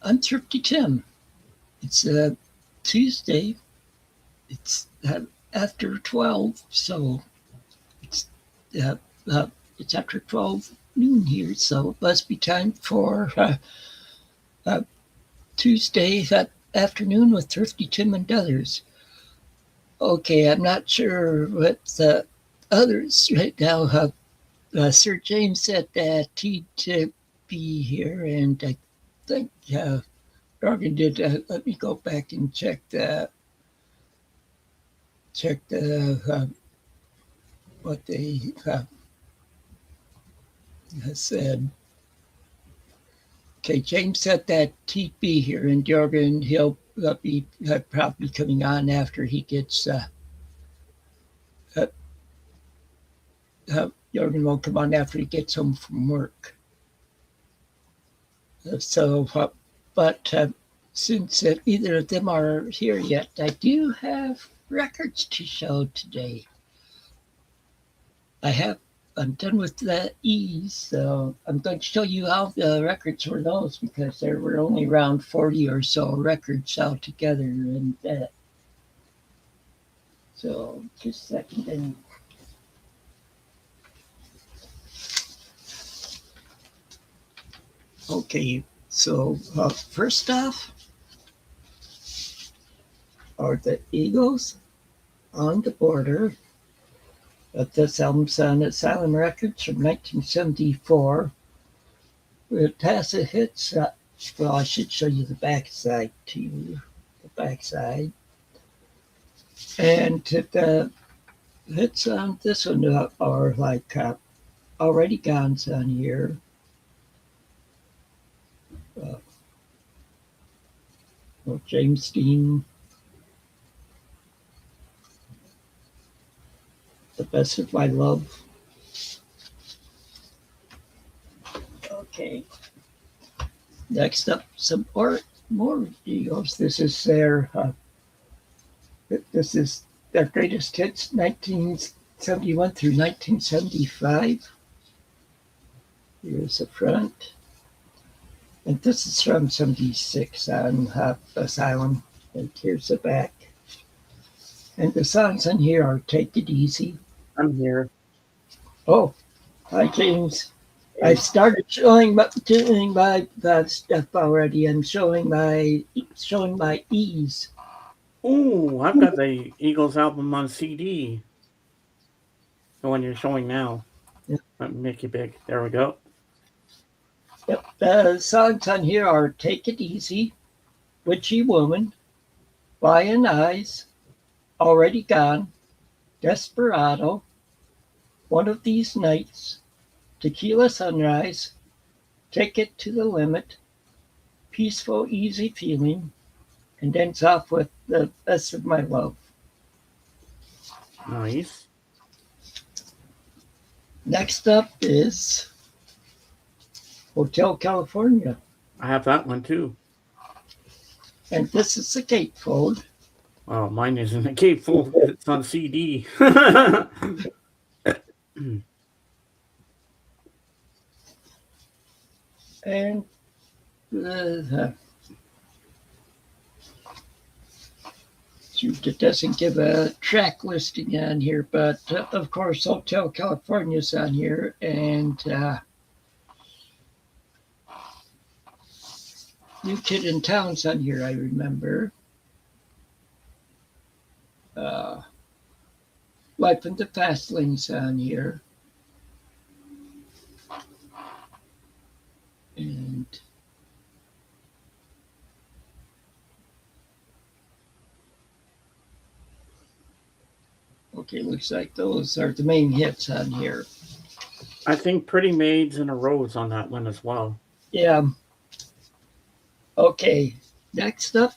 I'm Thrifty Tim. It's Tuesday. It's after 12, so it's uh, uh, it's after 12 noon here, so it must be time for uh, Tuesday afternoon with Thrifty Tim and others. Okay, I'm not sure what the others right now have. Sir James said that he'd be here, and I think Morgan did. Let me go back and check the what they said. Okay, James said that he'd be here, and Jorgen he'll be probably coming on after he gets. Uh, Jorgen will come on after he gets home from work. But since neither of them are here yet, I do have records to show today. I'm done with the E's, so I'm going to show you how the records were those because there were only around 40 or so records altogether, and so just a second. And okay, so first off are the Eagles on the Border. This album's on Asylum Records from 1974. It has a hits. Well, I should show you the backside too. The backside. And the hits on this one are like Already Gone's on here. James Dean. The Best of My Love. Okay. Next up, some more Eagles. This is their greatest hits, 1971 through 1975. Here's the front. And this is from 76 on Asylum. And here's the back. And the songs on here are Take It Easy. I'm here. Oh, hi, James. I've started doing my stuff already. I'm showing my E's. Ooh, I've got the Eagles album on CD. The one you're showing now. Yep. Let me make it big. There we go. Yep. The songs on here are Take It Easy, Witchy Woman, Lion Eyes, Already Gone, Desperado, One of These Nights, Tequila Sunrise, Take It to the Limit, Peaceful Easy Feeling, and ends off with The Best of My Love. Nice. Next up is Hotel California. I have that one too. And this is the gatefold. Oh, mine isn't a gatefold. It's on CD. And it doesn't give a track listing on here, but of course Hotel California's on here, and New Kid in Town's on here, I remember. Life in the Fast Lane's on here. And okay, looks like those are the main hits on here. I think Pretty Maids and a Rose on that one as well. Yeah. Okay, next up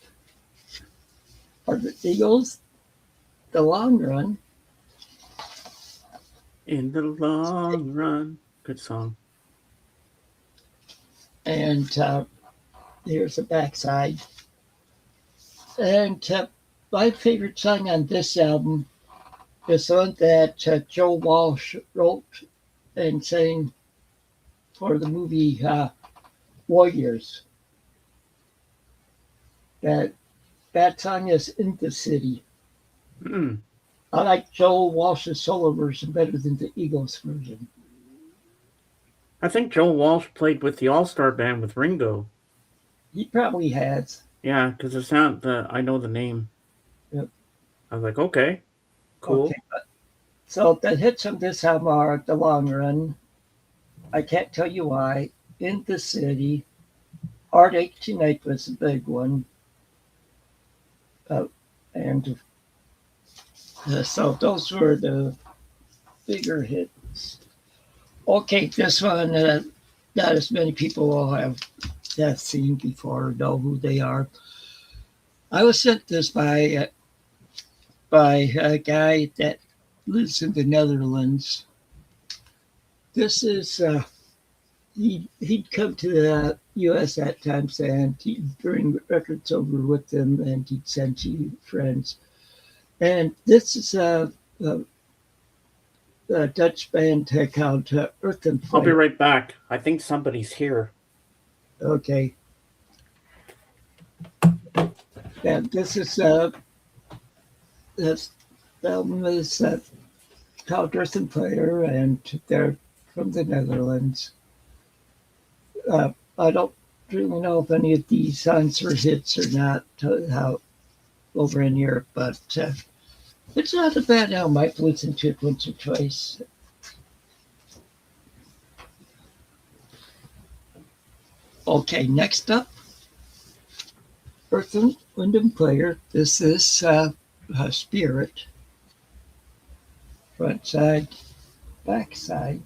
are the Eagles, The Long Run. In the long run. Good song. And here's the backside. And my favorite song on this album is the one that Joe Walsh wrote and sang for the movie Warriors. That Bad Song is In the City. Hmm. I like Joel Walsh's solo version better than the Eagles version. I think Joe Walsh played with the All Star Band with Ringo. He probably has. Yeah, because it's not the I know the name. Yep. I was like, okay, Okay. cool. So the hits on this album are The Long Run, I Can't Tell You Why, In the City, Heartache Tonight was a big one. Uh, and so those were the bigger hits. Okay, this one, not as many people will have seen before or know who they are. I was sent this by a guy that lives in the Netherlands. This is he'd come to the U.S. at times and he'd bring records over with him and he'd send you friends. And this is a Dutch band called Earth and I'll be Fire. right back. I think somebody's here. Okay. And this is this album is called Earth and Fire, and they're from the Netherlands. I don't really know if any of these songs were hits or not how over in Europe, but it's not a bad album. I've listened to it once or twice. Okay, next up, Earth and Wind and Fire. This is Spirit, front side, back side.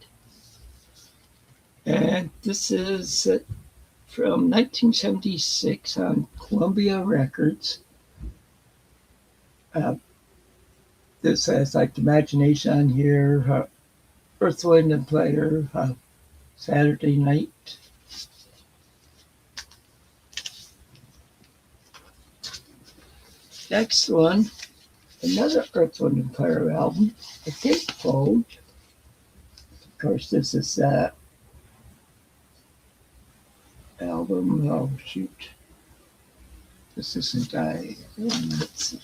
And this is from 1976 on Columbia Records. This has like Imagination on here, Earth, Wind and Fire, Saturday Night. Next one, another Earth, Wind and Fire album, A Gatefold. Of course, this is album. Oh shoot, this isn't I. Let's see.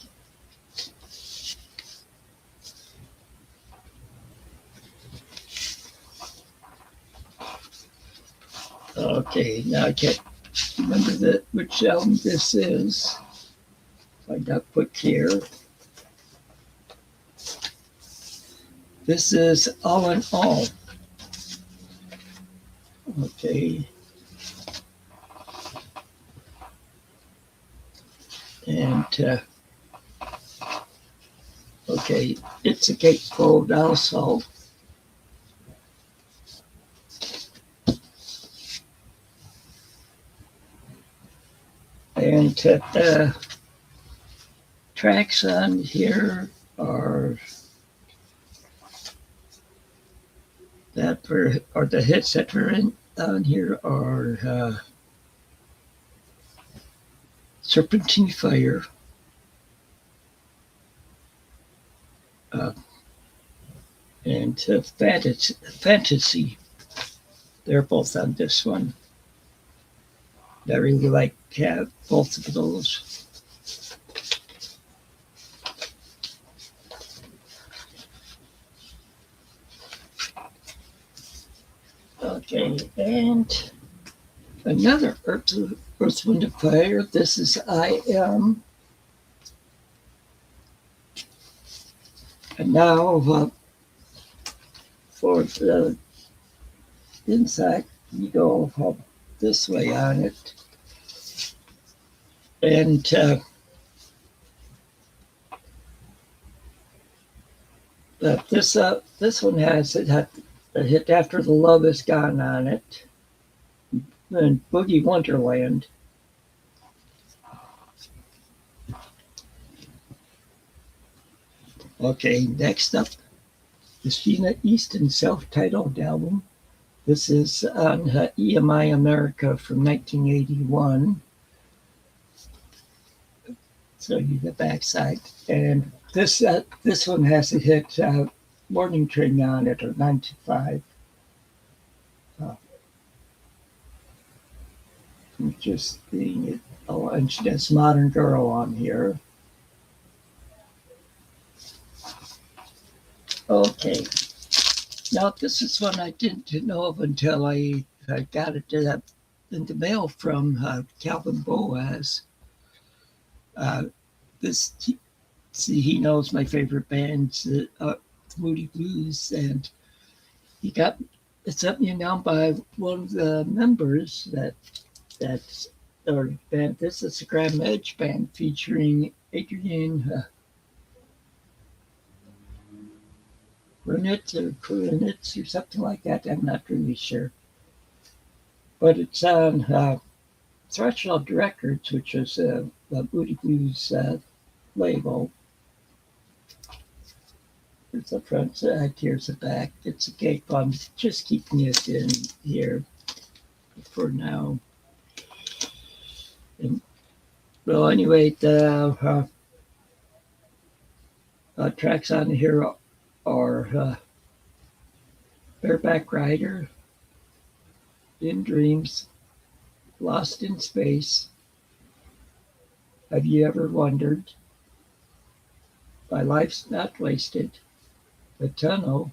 Okay, now I can't remember which album this is. I got put here. This is All in All. Okay. And okay, it's a gatefold also. And tracks on here are the hits that are on here are Serpentine Fire, and Fantasy. They're both on this one. I really like both of those. Okay, and another Earth, Wind, and Fire. This is I Am. And now for the inside, you go this way on it. And this one has a hit After the Love Is Gone on it. And Boogie Wonderland. Okay, next up, the Sheena Easton self-titled album. This is on EMI America from 1981. So you the backside, and this one has a hit Morning Train on it, or 9 to 5. I'm just seeing it Oh, and she does Modern Girl on here. Okay. Now, this is one I didn't know of until I got it in the mail from Calvin Boaz. Uh, this see, he knows my favorite bands, Moody Blues, and he got it sent me down by one of the members that's our band. This is a Grand Edge band featuring Adrian Brunitz or something like that. I'm not really sure, but it's on Threshold Records, which is a Moody Blues label. There's the front side, here's the back. It's a cake. I'm just keeping it in here for now. And, well, anyway, the tracks on here are Bareback Rider, In Dreams, Lost in Space, Have You Ever Wondered, My Life's Not Wasted, The Tunnel,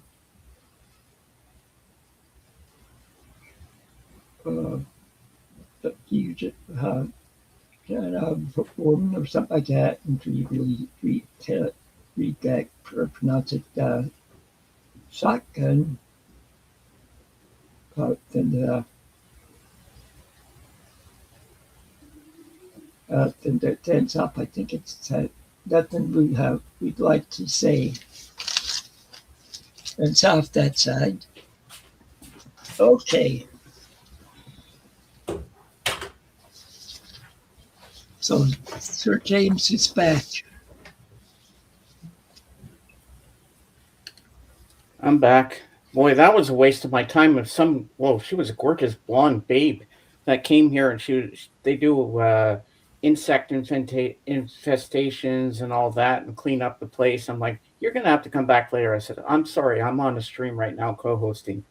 the huge kind of woman or something like that, and you really read that or pronounce it shotgun. Then that ends up. I think it's nothing we'd like to say. Ends off that side. Okay. So Sir James is back. I'm back. Boy, that was a waste of my time. Of she was a gorgeous blonde babe that came here, and they do insect infestations and all that, and clean up the place. I'm like, you're gonna have to come back later. I said, I'm sorry, I'm on a stream right now, co-hosting.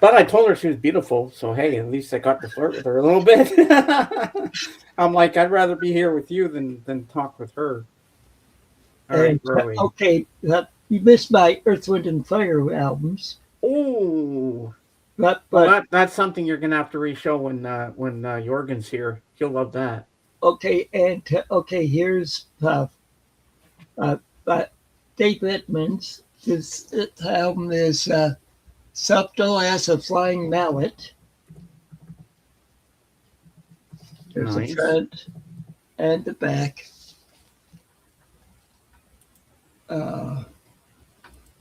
But I told her she was beautiful, so hey, at least I got to flirt with her a little bit. I'm like, I'd rather be here with you than talk with her. All right, Burley. Okay, you missed my Earth, Wind, and Fire albums. Oh, but that's something you're gonna have to re-show when Jorgen's here. He'll love that. Okay, and here's Dave Edmonds. His album is Subtle as a Flying Mallet. There's Nice. the front and the back.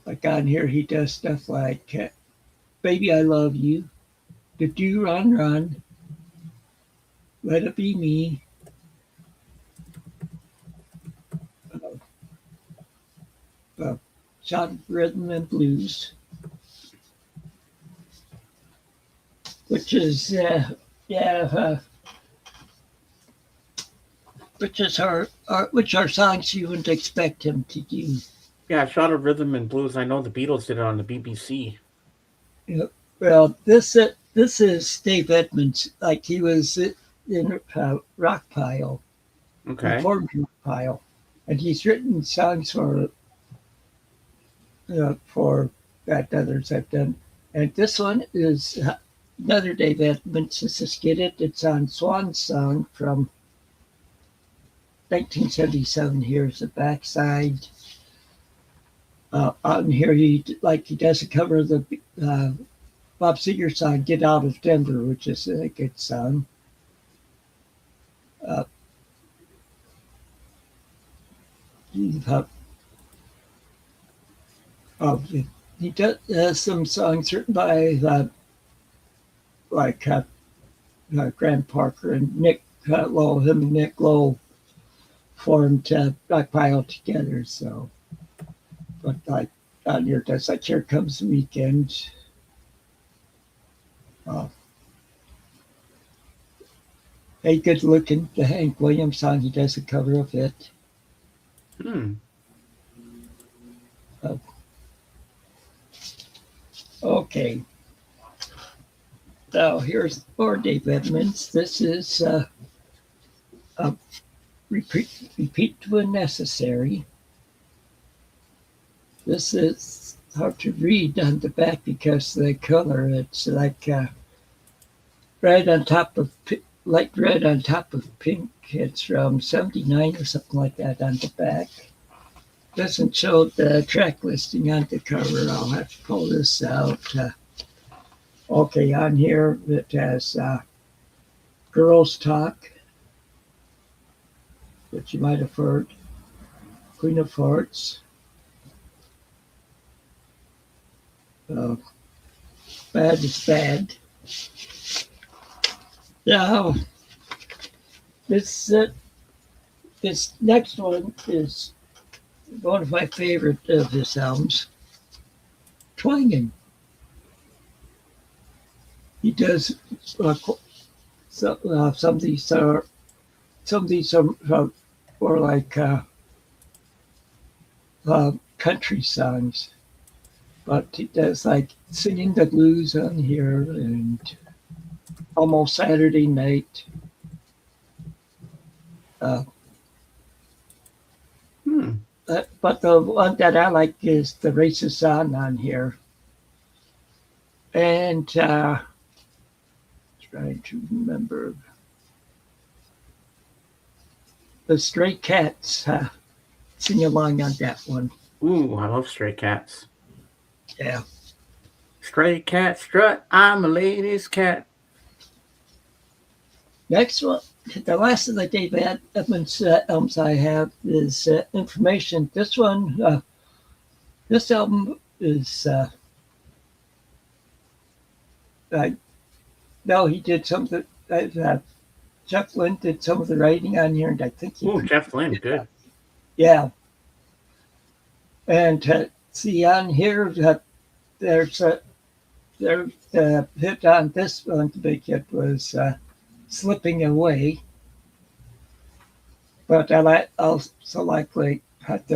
Like on here, he does stuff like Baby, I Love You, The Do Run Run, Let It Be Me, Shot of Rhythm and Blues, which is which are songs you wouldn't expect him to do. Yeah, Shot of Rhythm and Blues. I know the Beatles did it on the BBC. Yeah, well, this is Dave Edmonds. Like he was in Rock Pile, Okay. Rock Pile, and he's written songs for that others have done. And this one is another Dave Edmonds. This is Get It. It's on Swan Song from 1977. Here's the backside. On here, he does a cover of the Bob Seger song "Get Out of Denver," which is a good song. He does some songs written by Graham Parker and Nick Lowe. Him and Nick Lowe formed Rock Pile together. So, but like on here does like "Here Comes the Weekend." Hey, Good Looking, the Hank Williams song. He does a cover of it. Okay. Now here's more Dave Edmonds. This is repeat when necessary. This is hard to read on the back because of the color. It's like red on top of light red on top of pink. It's from '79 or something like that on the back. Doesn't show the track listing on the cover. I'll have to pull this out. Okay, on here it has Girls Talk, which you might have heard. Queen of Hearts. Bad is bad. Now, this next one is one of my favorite of his albums, Twangin'. He does some of these are more like country songs, but he does like Singing the Blues on here and Almost Saturday Night. But the one that I like is the Racist Song on here. And trying to remember the Stray Cats sing along on that one. Ooh, I love Stray Cats. Yeah. Stray cat strut, I'm a lady's cat. Next one, the last of the Dave Edmunds albums I have is Information. This one, this album is, no, he did something, Jeff Lynne did some of the writing on here, and I think he... Ooh, Jeff Lynne, good. Yeah. And see on here, there's the hit on this one, the big hit was Slipping Away. But I also like the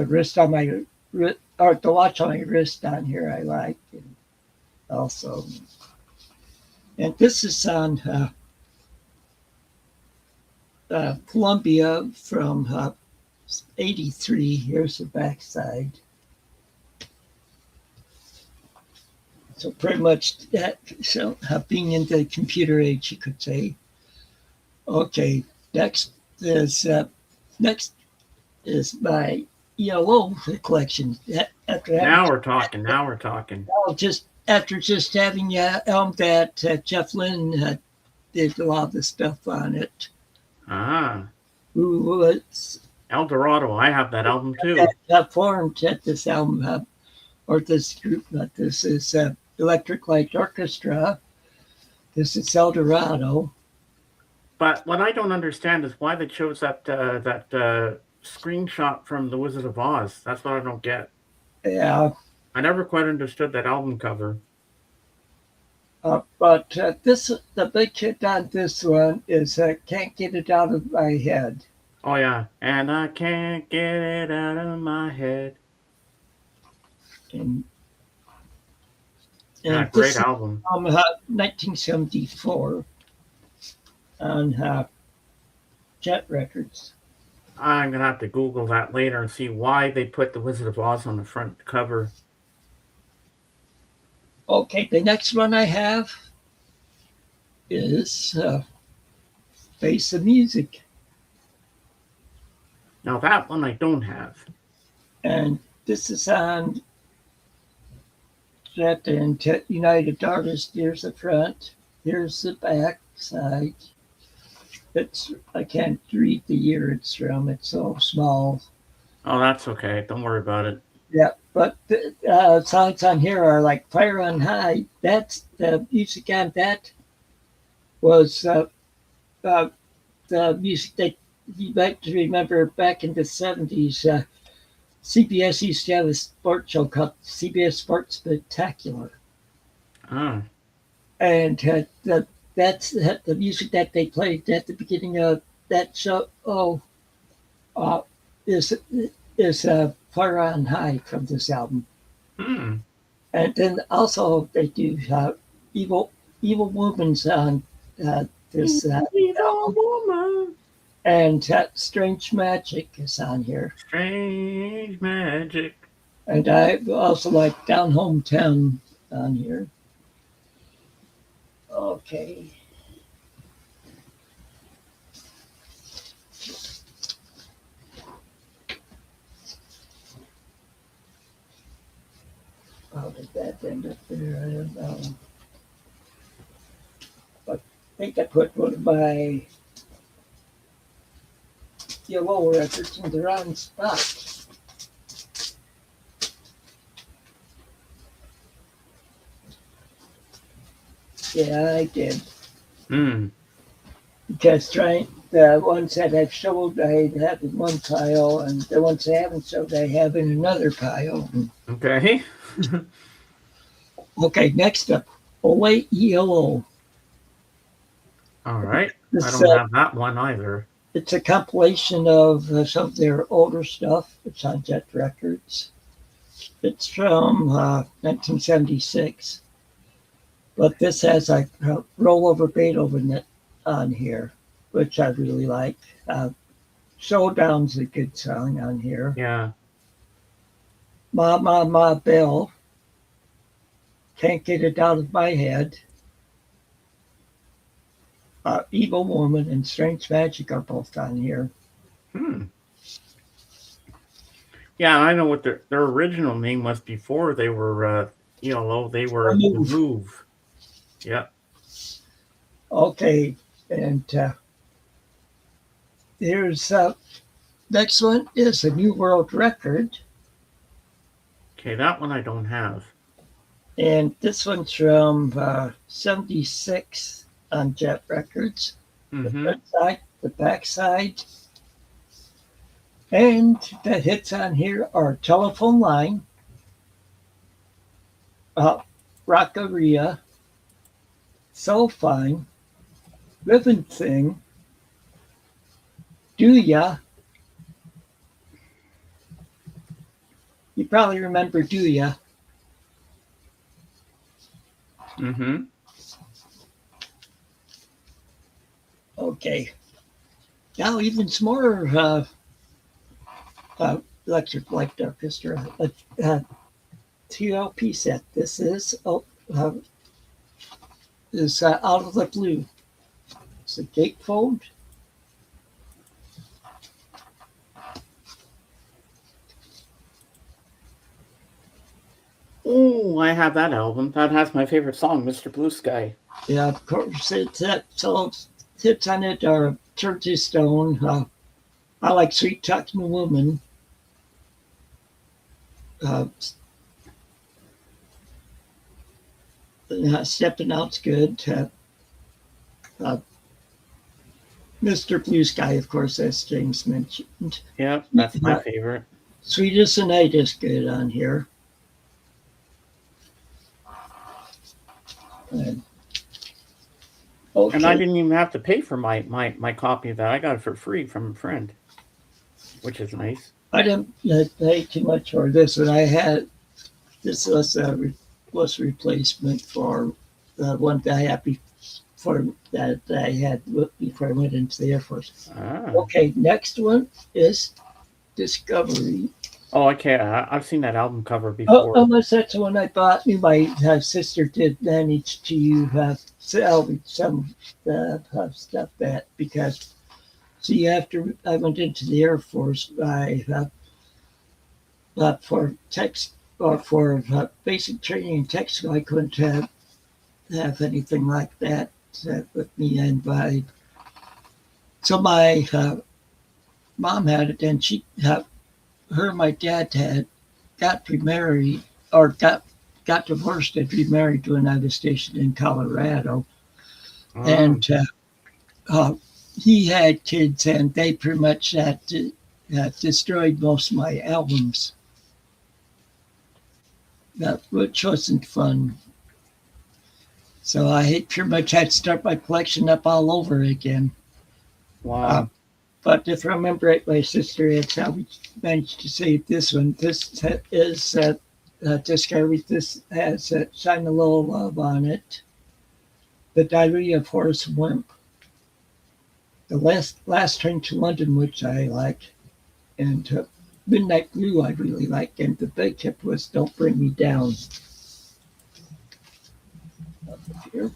wrist on my wrist, or the watch on my wrist on here I like. And also, and this is on Columbia from '83. Here's the backside. So pretty much that. So being in the computer age, you could say. Okay, next is my ELO collection. Now we're talking. Just after having that Jeff Lynne did a lot of the stuff on it. Who was El Dorado? I have that album too. That formed at this album, or this group. But this is Electric Light Orchestra. This is El Dorado. But what I don't understand is why they chose that screenshot from The Wizard of Oz. That's what I don't get. Yeah. I never quite understood that album cover. But the big hit on this one is Can't Get It Out of My Head. Oh, yeah. And I can't get it out of my head. And great album. From 1974 on Jet Records. I'm going to have to Google that later and see why they put The Wizard of Oz on the front cover. Okay, the next one I have is Face of Music. Now that one I don't have. And this is on Jet and United Artists. Here's the front. Here's the back side. I can't read the year it's from. It's so small. Oh, that's okay. Don't worry about it. Yeah, but the songs on here are like Fire on High. That's the music on that was the music that you might remember back in the 70s. CBS used to have a sports show called CBS Sports Spectacular. Oh. And that's the music that they played at the beginning of that show. Is Fire on High from this album. And then also they do Evil Woman's on this Evil Woman. And that Strange Magic is on here. Strange magic. And I also like Down Hometown on here. Okay. How did that end up there? I don't know. But I think I put one of my yellow records in the wrong spot. Yeah, I did. Because the ones that I've sold, I have in one pile, and the ones I haven't sold, I have in another pile. Okay. Okay, next up, Ole Yellow. All right. I This, don't have that one either. it's a compilation of some of their older stuff. It's on Jet Records. It's from 1976. But this has like Rollover Beethoven on here, which I really like. Showdown's a good song on here. Yeah. Ma Ma Ma Bill. Can't Get It Out of My Head. Evil Woman and Strange Magic are both on here. Yeah, I know what their original name was before they were yellow. They were The Move. Yeah. Okay, and here's next one is a New World Record. Okay, that one I don't have. And this one's from 76 on Jet Records. The front side, the back side. And the hits on here are Telephone Line, Rockaria, So Fine, Living Thing, Do Ya. You probably remember Do Ya. Okay. Now even some more Electric Light Orchestra. TLP set. This is Out of the Blue. It's a gatefold. Oh, I have that album. That has my favorite song, Mr. Blue Sky. Yeah, of course. So hits on it are Churchy Stone. I like Sweet Talking Woman. Stepping Out's good. Mr. Blue Sky, of course, as James mentioned. Yeah, that's my favorite. Sweetest the Night is good on here. Okay. And I didn't even have to pay for my copy of that. I got it for free from a friend, which is nice. I didn't pay too much for this, but I had this was a replacement for the one that I had before that I had before I went into the Air Force. Okay, next one is Discovery. Oh, okay. I've seen that album cover before. Unless that's the one I bought. My sister did manage to salvage some stuff that because, see, after I went into the Air Force, I for text or for basic training in tech school, I couldn't have anything like that with me. And so my mom had it, and her and my dad got remarried or got divorced and remarried when I was stationed in Colorado. And he had kids, and they pretty much destroyed most of my albums, which wasn't fun. So I pretty much had to start my collection up all over again. Wow. But if I remember right, my sister had managed to save this one. This is Discovery. This has Shine a Little Love on it. The Diary of Horace Wimp. the last train to London, which I like, and Midnight Blue I really like, and the big hit was Don't Bring Me Down. Up here.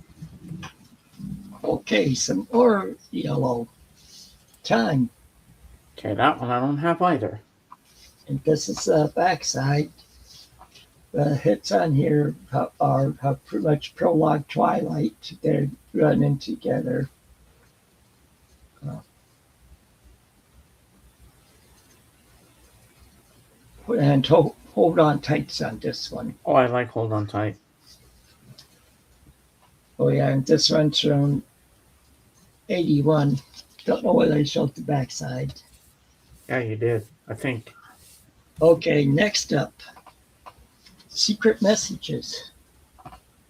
Okay, some more yellow. Time. Okay, that one I don't have either. And this is the backside. The hits on here are pretty much Prologue, Twilight. They're running together. And hold on tights on this one. Oh, I like Hold On Tight. Oh yeah, and this one's from 81. Don't know whether I showed the backside. Yeah, you did. I think. Okay, next up. Secret Messages.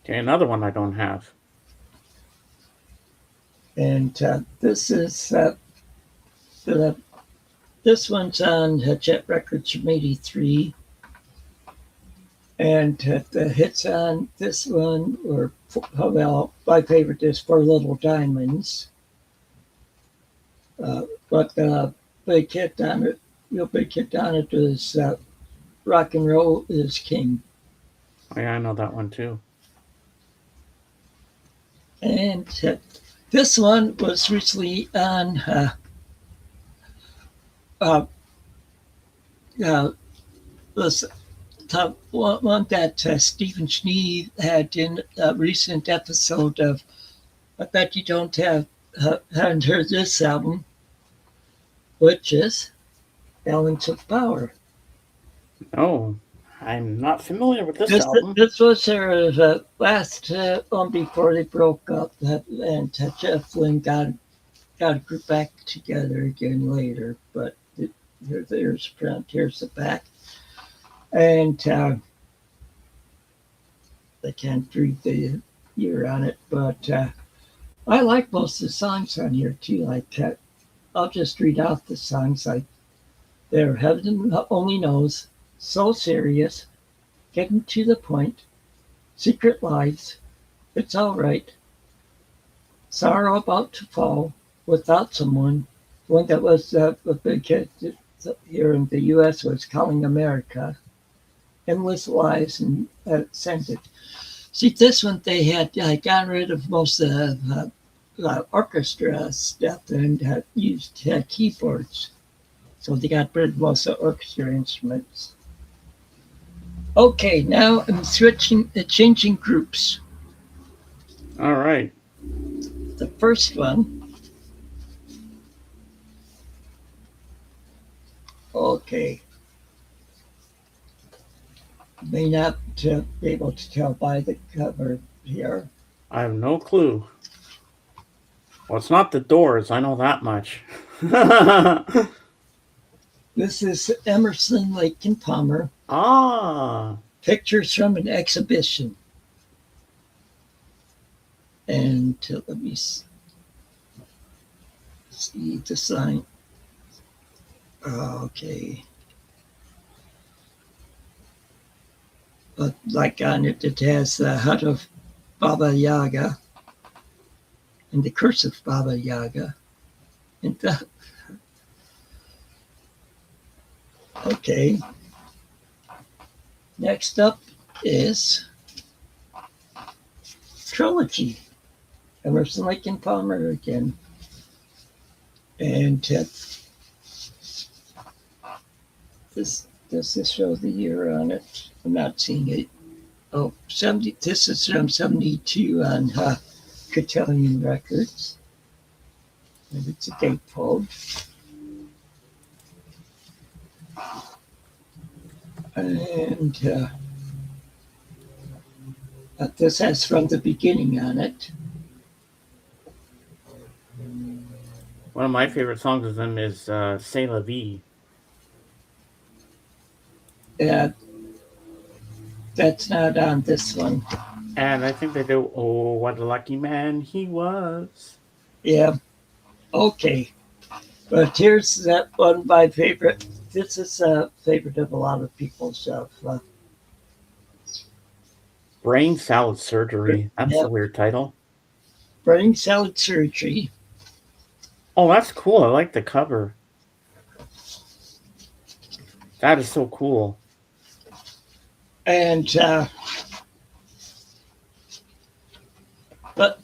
Okay, another one I don't have. And this is this one's on Jet Records from 83. And the hits on this one were, well, my favorite is For Little Diamonds. But the big hit on it, real big hit on it was Rock and Roll is King. Oh, yeah, I know that one too. And this one was recently on this top one that Stephen Schnee had in a recent episode of I Bet You Don't haven't heard this album, which is Balance of Power. No, I'm not familiar with this album. This was their last one before they broke up, and Jeff Lynne got a group back together again later. But here's front, here's the back, and I can't read the year on it, but I like most of the songs on here too. Like I'll just read out the songs. Like they're Heaven Only Knows, So Serious, Getting to the Point, Secret Lives, It's All Right, Sorrow About to Fall, Without Someone. One that was a big hit here in the U.S. was Calling America, Endless Lives, and Sent It. See, this one they had gotten rid of most of the orchestra stuff and used keyboards. So they got rid of most of the orchestra instruments. Okay, now I'm changing groups. All right. The first one. Okay. May not be able to tell by the cover here. I have no clue. Well, it's not the Doors. I know that much. This is Emerson, Lake and Palmer. Ah. Pictures from an exhibition. And let me see the sign. Okay. But like on it, it has the hut of Baba Yaga and the curse of Baba Yaga. And okay. Next up is Trilogy. Emerson, Lake and Palmer again. And this show the year on it. I'm not seeing it. Oh, 70. This is from 72 on Cotillion Records. And it's a gatefold. And this has From the Beginning on it. One of my favorite songs of them is C'est la vie. That's not on this one. And I think they do, Oh, What a Lucky Man He Was. Yeah. Okay. But here's that one, my favorite. This is a favorite of a lot of people's. Brain Salad Surgery. That's a weird title. Brain Salad Surgery. Oh, that's cool. I like the cover. That is so cool. And but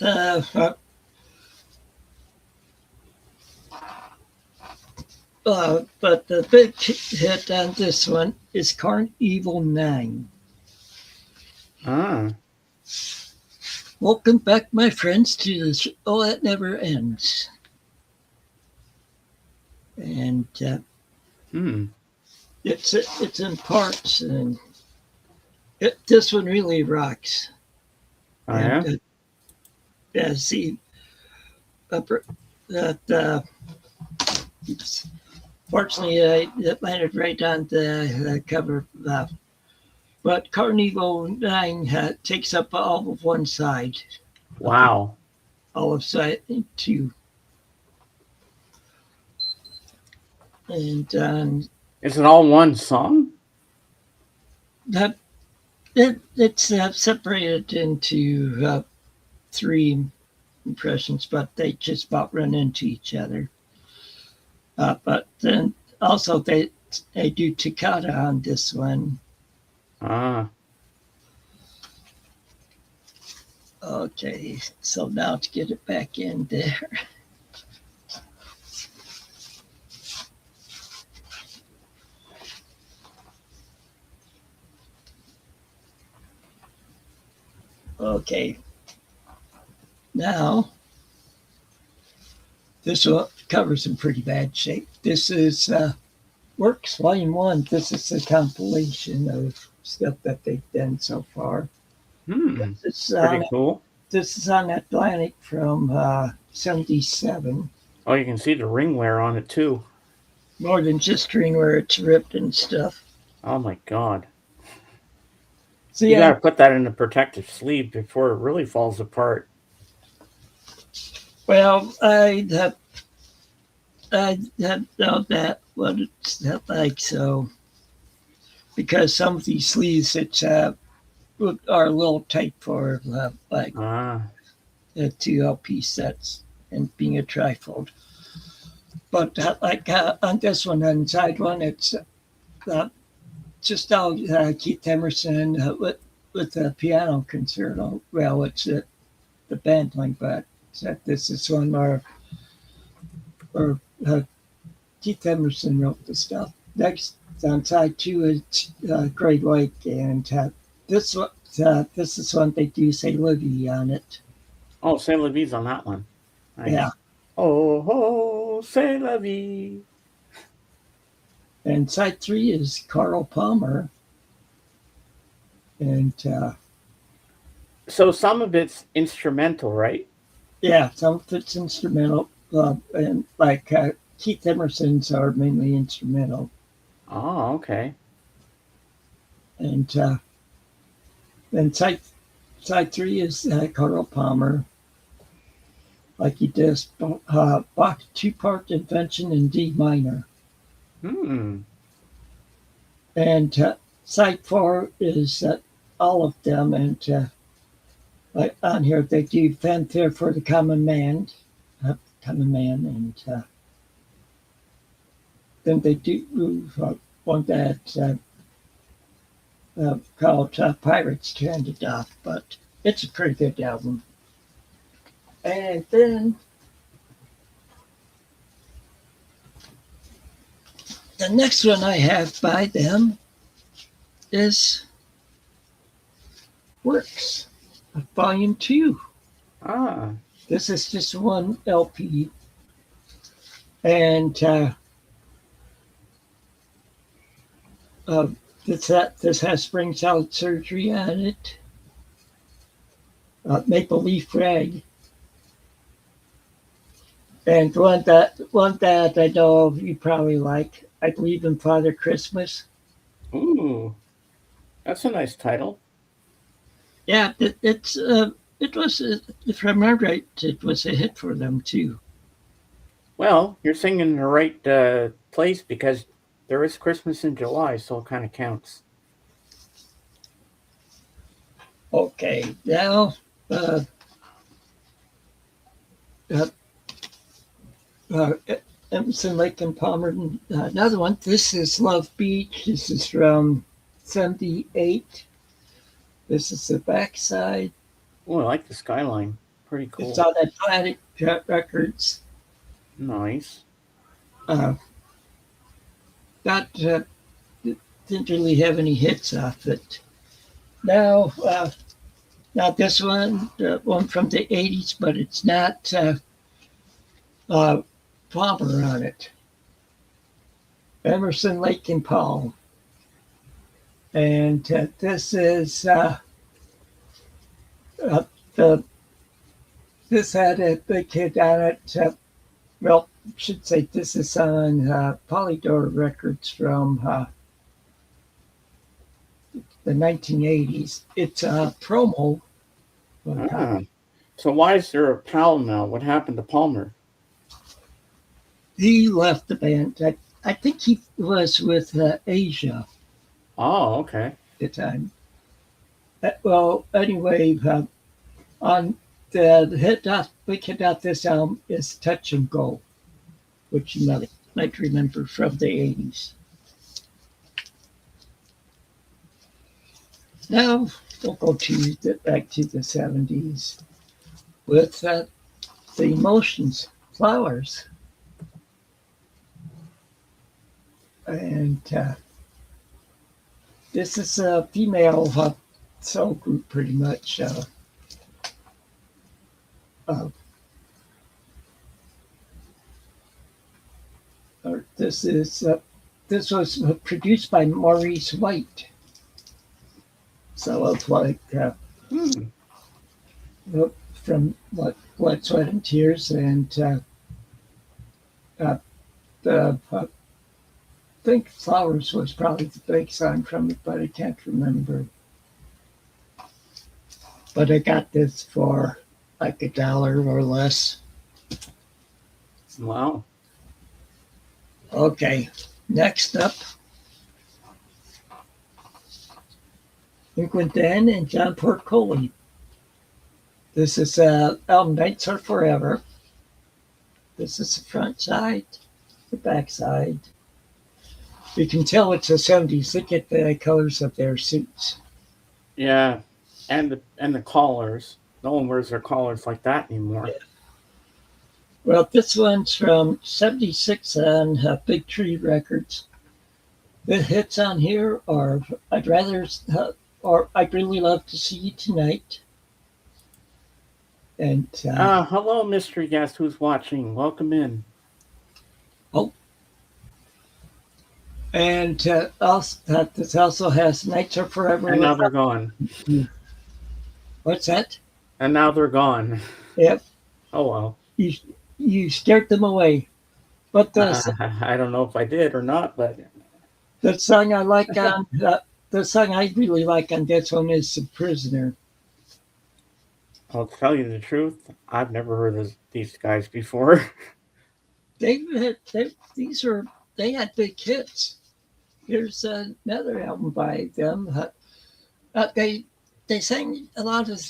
but the big hit on this one is Carnival 9. Ah. Welcome back, my friends, to the show that never ends. And Hmm. it's in parts, and this one really rocks. Oh And yeah. yeah, see, that fortunately it landed right on the cover. But Carnival 9 takes up all of one side, Wow. all of side 2. And Is it all one song? that it's separated into 3 impressions, but they just about run into each other. But then also they do toccata on this one. Ah. Okay, so now to get it back in there. Okay, now this one covers in pretty bad shape. This is Works Volume 1. This is a compilation of stuff that they've done so far. Hmm. This is Pretty on, cool. this is on Atlantic from 77. Oh, you can see the ring wear on it too. More than just string where it's ripped and stuff. Oh my god. So You yeah, gotta put that in a protective sleeve before it really falls apart. well, I know that what it's not like so because some of these sleeves it's are a little tight for like Ah. 2 LP sets and being a trifold. But on this one, on side one, it's uh, just all Keith Emerson with the piano concerto. Well, it's the band playing, but this is one where Keith Emerson wrote the stuff. Next on side 2 is Great Lake, and this is one they do say Livy on it. Oh, c'est la vie's on that one. Yeah, Nice. Oh, ho, c'est la vie. and side 3 is Carl Palmer, and So some of it's instrumental, right? yeah, some of it's instrumental, and like Keith Emerson's are mainly instrumental, Oh, okay. and then side 3 is Carl Palmer, like he does Bach 2-part invention in D minor. Hmm. And side 4 is all of them. And like on here, they do fanfare for the common man. And then they do one that called Pirates Stranded Off. But it's a pretty good album. And then the next one I have by them is Works, Volume 2. Ah. This is just one LP. And uh, this has spring salad surgery on it, maple leaf rag, and one that I know you probably like. I believe in Father Christmas. Ooh. That's a nice title. Yeah, it was if I remember right, it was a hit for them too. Well, you're singing in the right place because there is Christmas in July, so it kind of counts. Okay, now uh, uh, uh, Emerson, Lake and Palmer. Another one. This is Love Beach. This is from '78. This is the backside. Oh, I like the skyline. Pretty It's cool. on Atlantic Records. Nice. Uh, not didn't really have any hits off it. Now, now this one from the '80s, but it's not uh, Palmer on it. Emerson, Lake and Palm, and this is uh, the this had a big hit on it. Well, I should say this is on Polydor Records from the 1980s. It's a promo. Ah. So why is there a Powell now? What happened to Palmer? He left the band. I think he was with Asia Oh, okay. at the time. Well, anyway, on the big hit off this album is Touch and Go, which you might remember from the 80s. Now we'll go back to the 70s with the Emotions, Flowers. And this is a female soul group, pretty much. This was produced by Maurice White. So it's like from Blood, Sweat, and Tears, and I think Flowers was probably the big song from it, but I can't remember. But I got this for like $1 or less. Wow. Okay, next up, Lincoln Dan and John Portcoli. This is album Nights Are Forever. This is the front side, the back side. You can tell it's the 70s. Look at the colors of their suits. Yeah, and the collars. No one wears their collars like that anymore. Yeah. Well, this one's from '76 on Big Tree Records. The hits on here are I'd Rather, or I'd Really Love to See You Tonight. And hello, mystery guest who's watching. Welcome in. And this also has Nights Are Forever. And now they're gone. What's that? And now they're gone. Yep. Oh well. You scared them away. But I don't know if I did or not, but the song I like on the song I really like on this one is "The Prisoner." I'll tell you the truth. I've never heard of these guys before. They had big hits. Here's another album by them. They sang a lot of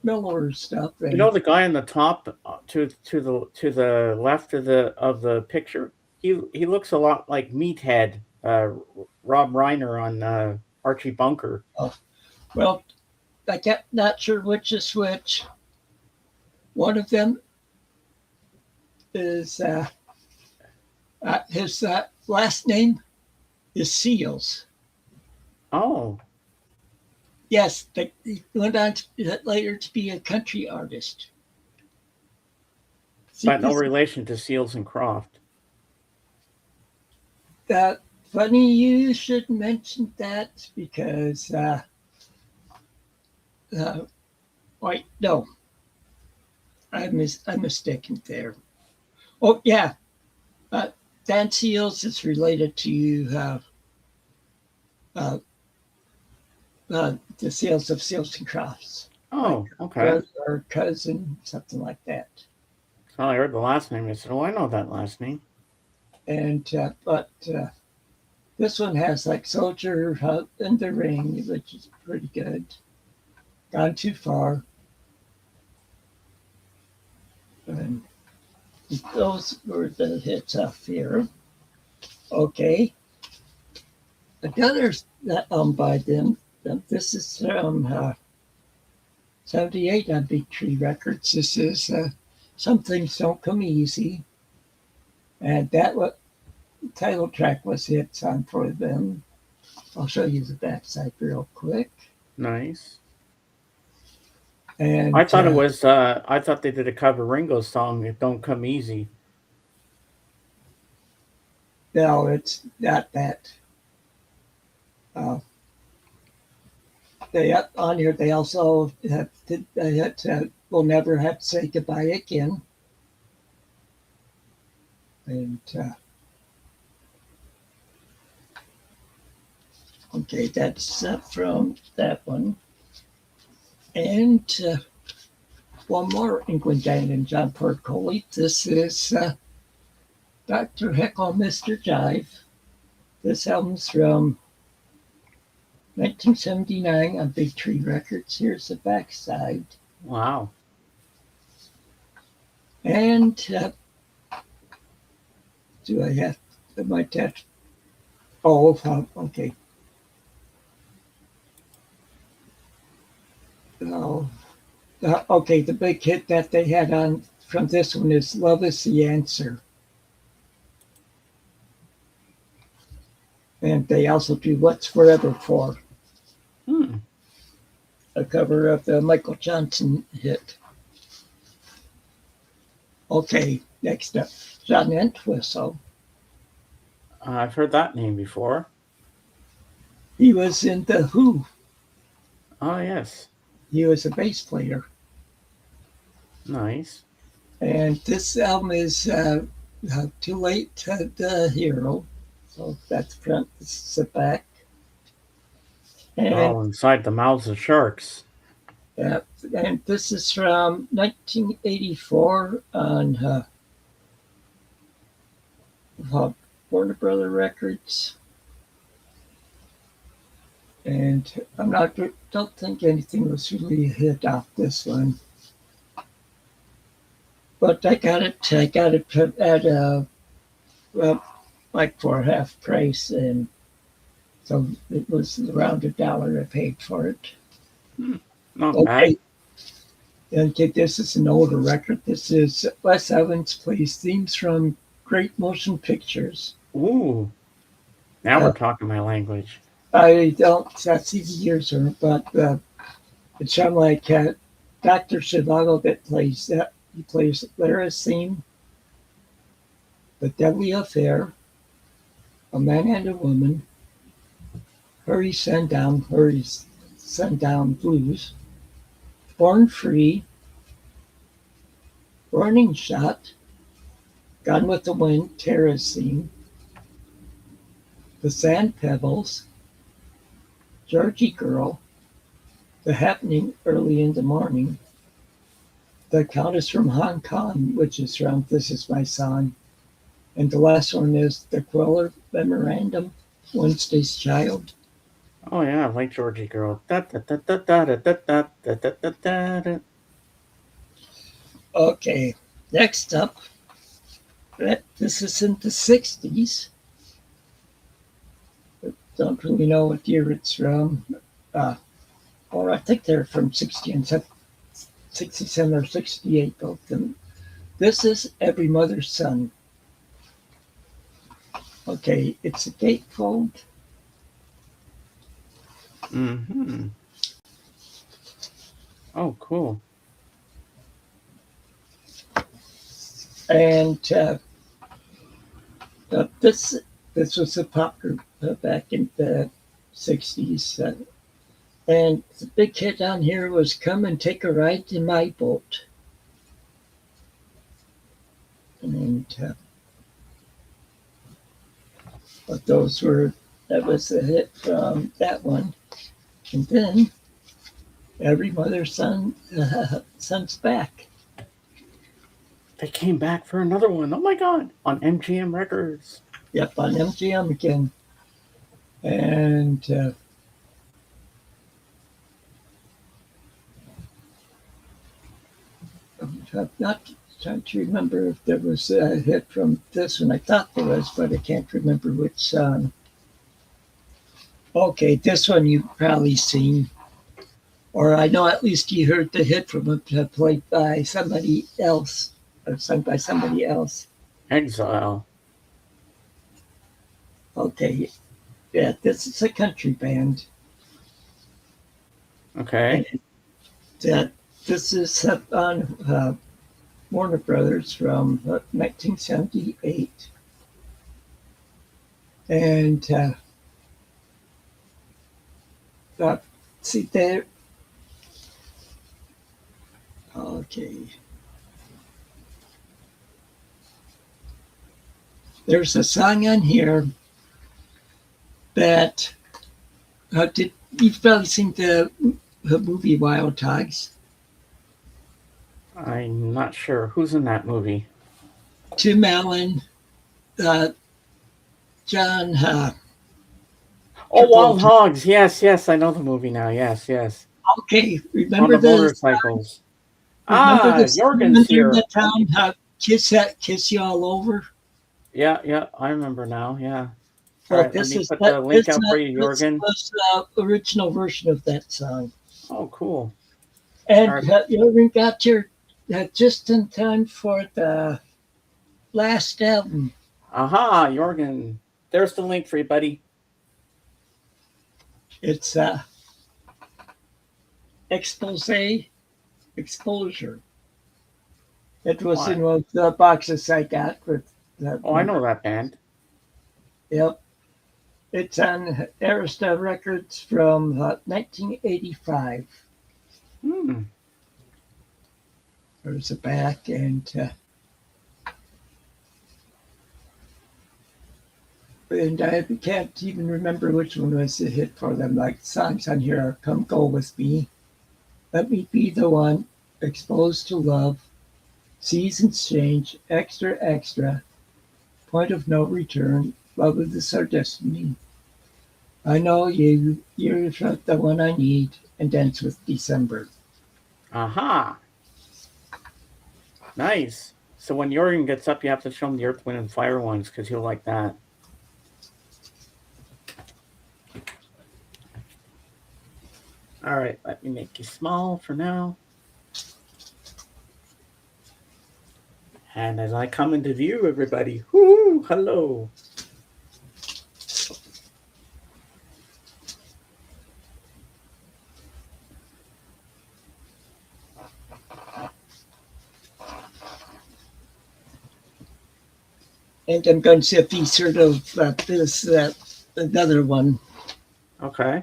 Miller stuff. You know the guy on the top to the left of the picture. He looks a lot like Meathead, Rob Reiner on Archie Bunker. Oh, well, I'm not sure which is which. One of them is his last name is Seals. Oh. Yes, he went on later to be a country artist. But no relation to Seals and Croft. Funny you should mention that because, wait, no, I'm mistaken there. Oh yeah, Dan Seals is related to the Seals of Seals and Crofts. Oh, okay. Or cousin, something like that. So I heard the last name. I said, "Oh, I know that last name." And but this one has like Soldier in the Ring, which is pretty good. Gone Too Far. And Those were the hits off here. Okay. Another by them. This is from 78 on Big Tree Records. This is Some Things Don't Come Easy. And that what title track was hits on for them. I'll show you the backside real quick. Nice. And I thought it was. I thought they did a cover Ringo song. It don't come easy. no, it's not that. They on here. They also have "We'll Never Have to Say Goodbye Again," and okay, that's from that one. And one more England band in John Portcoley. This is Dr. Heckle, Mr. Jive. This album's from 1979 on Big Tree Records. Here's the backside. Wow. And do I have my text? Oh, okay. No. Okay, the big hit that they had on from this one is "Love Is the Answer." And they also do "What's Forever For," a cover of the Michael Johnson hit. Okay, next up, John Entwistle. I've heard that name before. He was in The Who. Oh, yes. He was a bass player. Nice. And this album is Too Late to the Hero. So that's front, this is the back. And, Oh, inside the mouths of sharks. yeah, and this is from 1984 on Warner Brother Records. And don't think anything was really a hit off this one. But I got it at like for half price, and so it was around $1 I paid for it. Not bad. And this is an older record. This is Wes Evans plays themes from Great Motion Pictures. Ooh. Now we're talking my language. I don't see the years on it, but it's from like Dr. Zhivago that plays that. He plays Lara's theme, The Deadly Affair, A Man and a Woman, Hurry Sundown Blues, Born Free, Warning Shot, Gone with the Wind, Tara's theme, The Sand Pebbles, Georgie Girl, The Happening Early in the Morning, The Countess from Hong Kong, which is from This Is My Song. And the last one is The Queller Memorandum, Wednesday's Child. Oh, yeah, I like Georgie Girl. Okay, next up, this is in the 60s. Don't really know what year it's from. Or I think they're from 67 or 68, both of them. This is Every Mother's Son. Okay, it's a gatefold. Mm-hmm. Oh, cool. And this was a pop group back in the 60s. And the big hit on here was Come and Take a Ride in My Boat. And but that was the hit from that one. And then Every Mother's Son's Back. They came back for another one. Oh my God. On MGM Records. Yep, on MGM again. And I'm not trying to remember if there was a hit from this one. I thought there was, but I can't remember which song. Okay, this one you've probably seen, or I know at least you heard the hit from it played by somebody else, or sung by somebody else. Exile. Okay, yeah, this is a country band. Okay. And this is on Warner Brothers from 1978. And see there. Okay. There's a song on here that you've probably seen the movie Wild Hogs. I'm not sure. Who's in that movie? Tim Allen, John. Oh, Wild Hogs. Yes, yes. I know the movie now. Yes, yes. Okay, On remember the the motorcycles. Jorgen's here. The town, kiss you all over. Yeah, yeah. I remember now. Yeah. Well, All right, let me put the link up for you, Jorgen. This was the original version of that song. Oh, cool. And Jorgen got here just in time for the last album. Aha, Jorgen. There's the link for you, buddy. It's Exposure. It was in one of the boxes I got with that. Oh, I know that band. Yep. It's on Arista Records from 1985. There's a back, and I can't even remember which one was a hit for them. Like songs on here are "Come Go With Me," "Let Me Be the One," "Exposed to Love," "Seasons Change," "Extra Extra," "Point of No Return," "Love Is Our Destiny," "I Know You," "You're the One I Need," and "Dance with December." Aha. Nice. So when Jorgen gets up, you have to show him the Earth, Wind, and Fire ones because he'll like that. All right, let me make you small for now. And as I come into view, everybody, whoo, hello. And I'm going to see if he's heard of this, another one. Okay.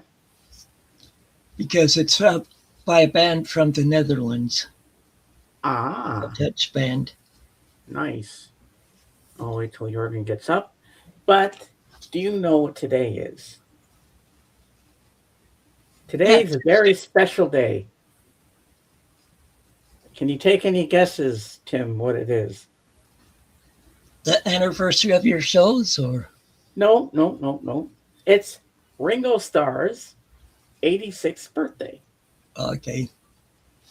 Because it's by a band from the Netherlands. Ah. A Dutch band. Nice. I'll wait till Jorgen gets up. But do you know what today is? Today is a very special day. Can you take any guesses, Tim, what it is? The anniversary of your shows, or? No. It's Ringo Starr's 86th birthday. Okay.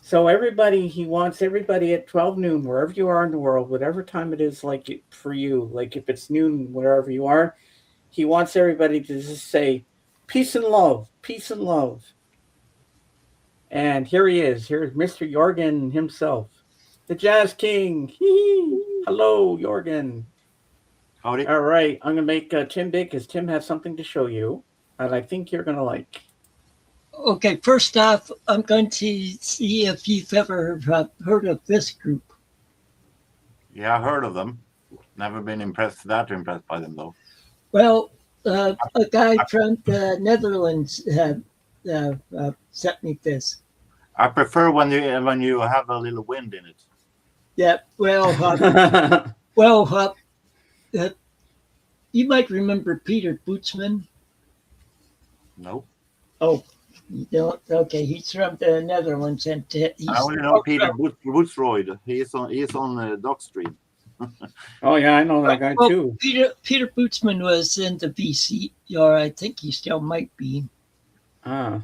So he wants everybody at 12 noon, wherever you are in the world, whatever time it is, like for you, like if it's noon, wherever you are, he wants everybody to just say, peace and love, peace and love. And here he is. Here's Mr. Jorgen himself, the Jazz King. Hello, Jorgen. Howdy. All right, I'm going to make Tim big because Tim has something to show you that I think you're going to like. Okay, first off, I'm going to see if you've ever heard of this group. Yeah, I've heard of them. Never been impressed by them, though. Well, a guy from the Netherlands sent me this. I prefer when you have a little wind in it. Yeah, well, you might remember Peter Bootsman. No. Oh, you don't? Okay, he's from the Netherlands, and he's. I only know Peter Bootsroyd. He is on Dock Street. Oh yeah, I know that guy too. Peter Bootsman was in the VC, or I think he still might be. Ah.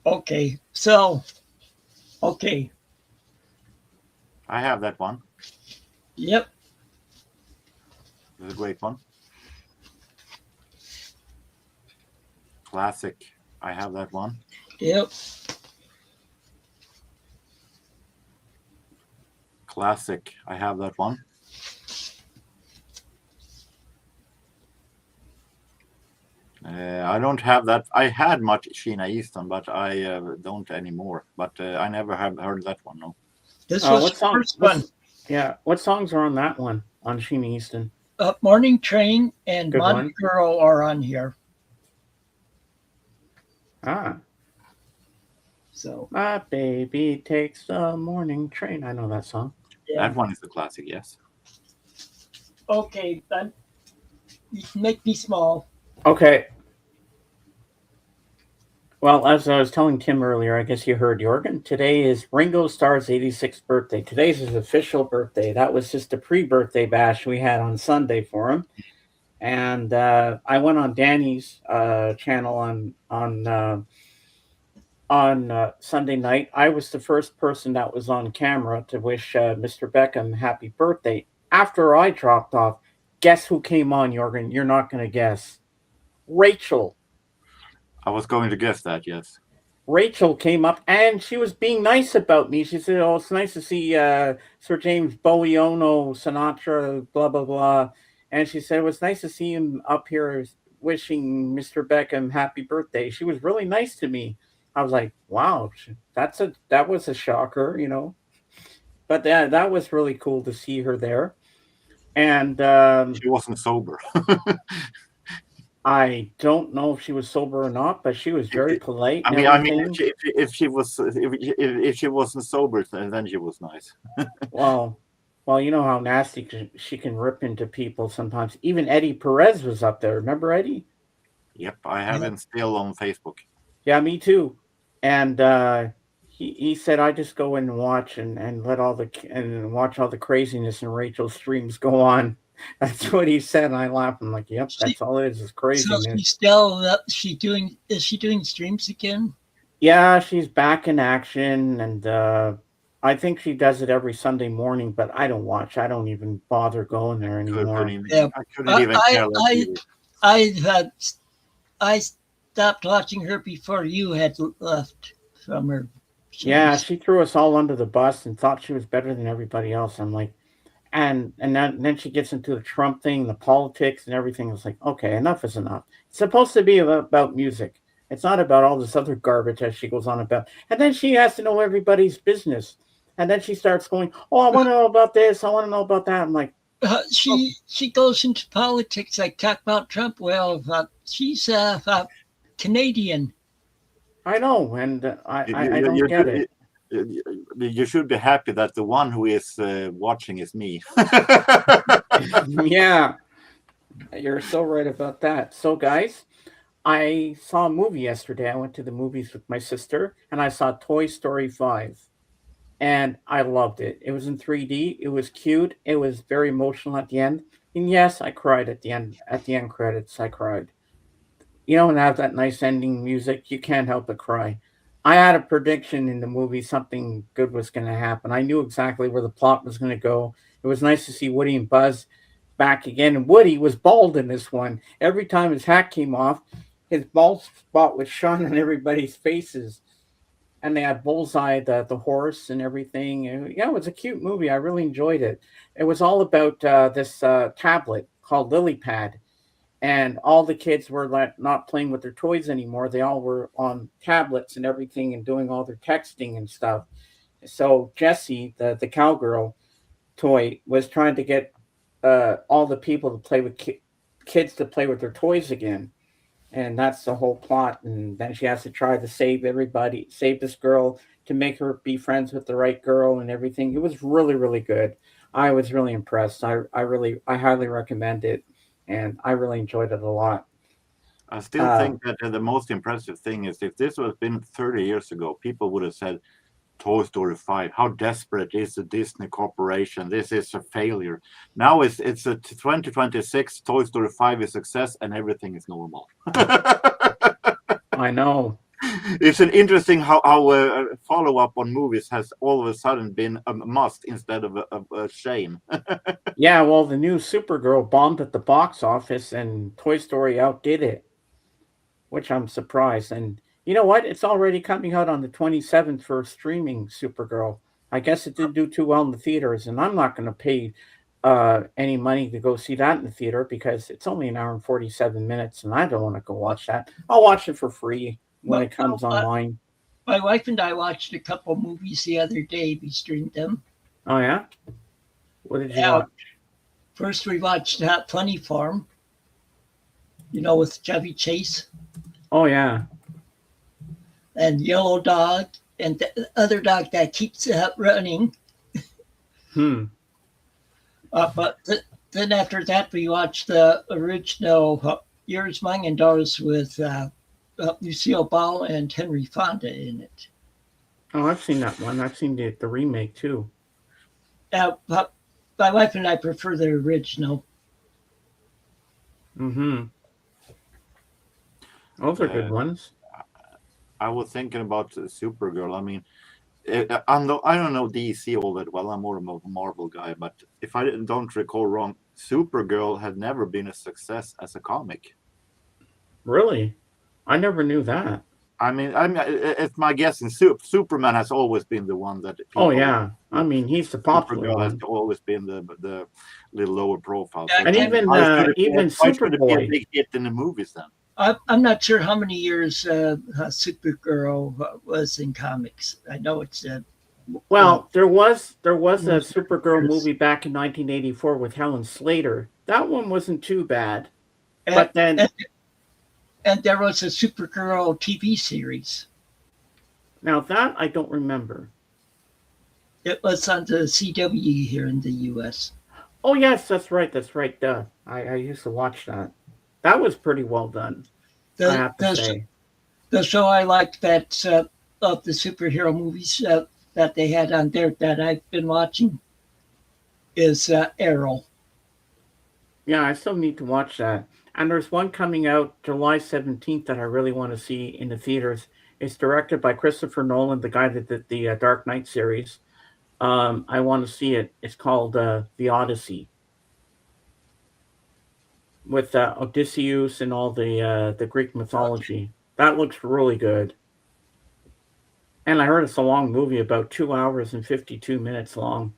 Okay, so, okay. I have that one. Yep. It's a great one. Classic. I have that one. Yep. Classic. I have that one. I don't have that. I had much Sheena Easton, but I don't anymore. But I never have heard that one. No. This was what the song? first one. Yeah, what songs are on that one on Sheena Easton? Morning Train and Good Monte one. Girl are on here. Ah, So my baby takes the morning train. I know that song. yeah. That one is the classic. Yes. Okay, then you can make me small. Okay. Well, as I was telling Tim earlier, I guess you heard Jorgen. Today is Ringo Starr's 86th birthday. Today's his official birthday. That was just a pre-birthday bash we had on Sunday for him. And I went on Danny's channel on Sunday night. I was the first person that was on camera to wish Mr. Beckham happy birthday. After I dropped off, guess who came on, Jorgen? You're not going to guess. Rachel. I was going to guess that. Yes. Rachel came up and she was being nice about me. She said, "Oh, it's nice to see Sir James Bowiano, Sinatra, blah blah blah." And she said it was nice to see him up here wishing Mr. Beckham happy birthday. She was really nice to me. I was like, "Wow, that was a shocker, you know." But that was really cool to see her there. And She wasn't sober. I don't know if she was sober or not, but she was very polite. I And mean, everything. if she wasn't sober, then she was nice. Well, you know how nasty she can rip into people sometimes. Even Eddie Perez was up there. Remember Eddie? Yep, I have him still on Facebook. Yeah, me too. And he said, "I just go in and watch and let and watch all the craziness in Rachel's streams go on." That's what he said. And I laughed. I'm like, "Yep, that's all it is So craziness." she's still is she doing streams again? Yeah, she's back in action, and I think she does it every Sunday morning. But I don't watch. I don't even bother going there anymore. Yeah. I couldn't even care less either. I stopped watching her before you had left from her. Yeah, she threw us all under the bus and thought she was better than everybody else. I'm like, and then she gets into the Trump thing, the politics and everything. It's like, okay, enough is enough. It's supposed to be about music. It's not about all this other garbage that she goes on about. And then she has to know everybody's business. And then she starts going, "Oh, I want to know about this. I want to know about that." I'm like, she goes into politics. I talk about Trump. Well, she's Canadian. I know, and I don't get it. You should be happy that the one who is watching is me. Yeah, you're so right about that. So, guys, I saw a movie yesterday. I went to the movies with my sister, and I saw Toy Story 5. And I loved it. It was in 3D. It was cute. It was very emotional at the end. And yes, I cried at the end. At the end credits, I cried. You know, and have that nice ending music, you can't help but cry. I had a prediction in the movie something good was going to happen. I knew exactly where the plot was going to go. It was nice to see Woody and Buzz back again. And Woody was bald in this one. Every time his hat came off, his bald spot was shone on everybody's faces. And they had Bullseye, the horse, and everything. And yeah, it was a cute movie. I really enjoyed it. It was all about this tablet called LilyPad, and all the kids were not playing with their toys anymore. They all were on tablets and everything, and doing all their texting and stuff. So Jessie, the cowgirl toy, was trying to get all the people to play with kids to play with their toys again. And that's the whole plot. And then she has to try to save everybody, save this girl to make her be friends with the right girl and everything. It was really, really good. I was really impressed. I highly recommend it, and I really enjoyed it a lot. I still think that the most impressive thing is if this was been 30 years ago, people would have said, Toy Story 5, how desperate is the Disney Corporation? This is a failure. Now it's a 2026, Toy Story 5 is success and everything is normal. I know. It's an interesting how follow up on movies has all of a sudden been a must instead of a shame. Yeah, well, the new Supergirl bombed at the box office, and Toy Story outdid it, which I'm surprised. And you know what? It's already coming out on the 27th for streaming. Supergirl. I guess it didn't do too well in the theaters, and I'm not going to pay any money to go see that in the theater because it's only an hour and 47 minutes, and I don't want to go watch that. I'll watch it for free when it comes online. My wife and I watched a couple movies the other day. We streamed them. Oh yeah, what did you watch? First, we watched Funny Farm. With Chevy Chase. Oh yeah. And Yellow Dog, and the other dog that keeps running. But then after that, we watched the original Yours, Mine, and Ours with Lucille Ball and Henry Fonda in it. Oh, I've seen that one. I've seen the remake too. But my wife and I prefer the original. Mm-hmm. Those are good ones. I was thinking about Supergirl. I mean, I don't know DC all that well. I'm more of a Marvel guy. But if I don't recall wrong, Supergirl had never been a success as a comic. Really? I never knew that. I mean, it's my guess. And Superman has always been the one that. Oh yeah, I mean he's the popular Supergirl one. has always been the little lower profile. Yeah, and even Superboy. A big hit in the movies then. I'm not sure how many years Supergirl was in comics. I know it's well, there was a Supergirl movie back in 1984 with Helen Slater. That one wasn't too bad, but then and there was a Supergirl TV series. Now that I don't remember. It was on the CW here in the U.S. Oh yes, that's right. I used to watch that. That was pretty well done. I have to say. The show I liked that of the superhero movies that they had on there that I've been watching is Arrow. Yeah, I still need to watch that. And there's one coming out July 17th that I really want to see in the theaters. It's directed by Christopher Nolan, the guy that did the Dark Knight series. I want to see it. It's called The Odyssey, with Odysseus and all the Greek mythology. That looks really good. And I heard it's a long movie, about 2 hours and 52 minutes long.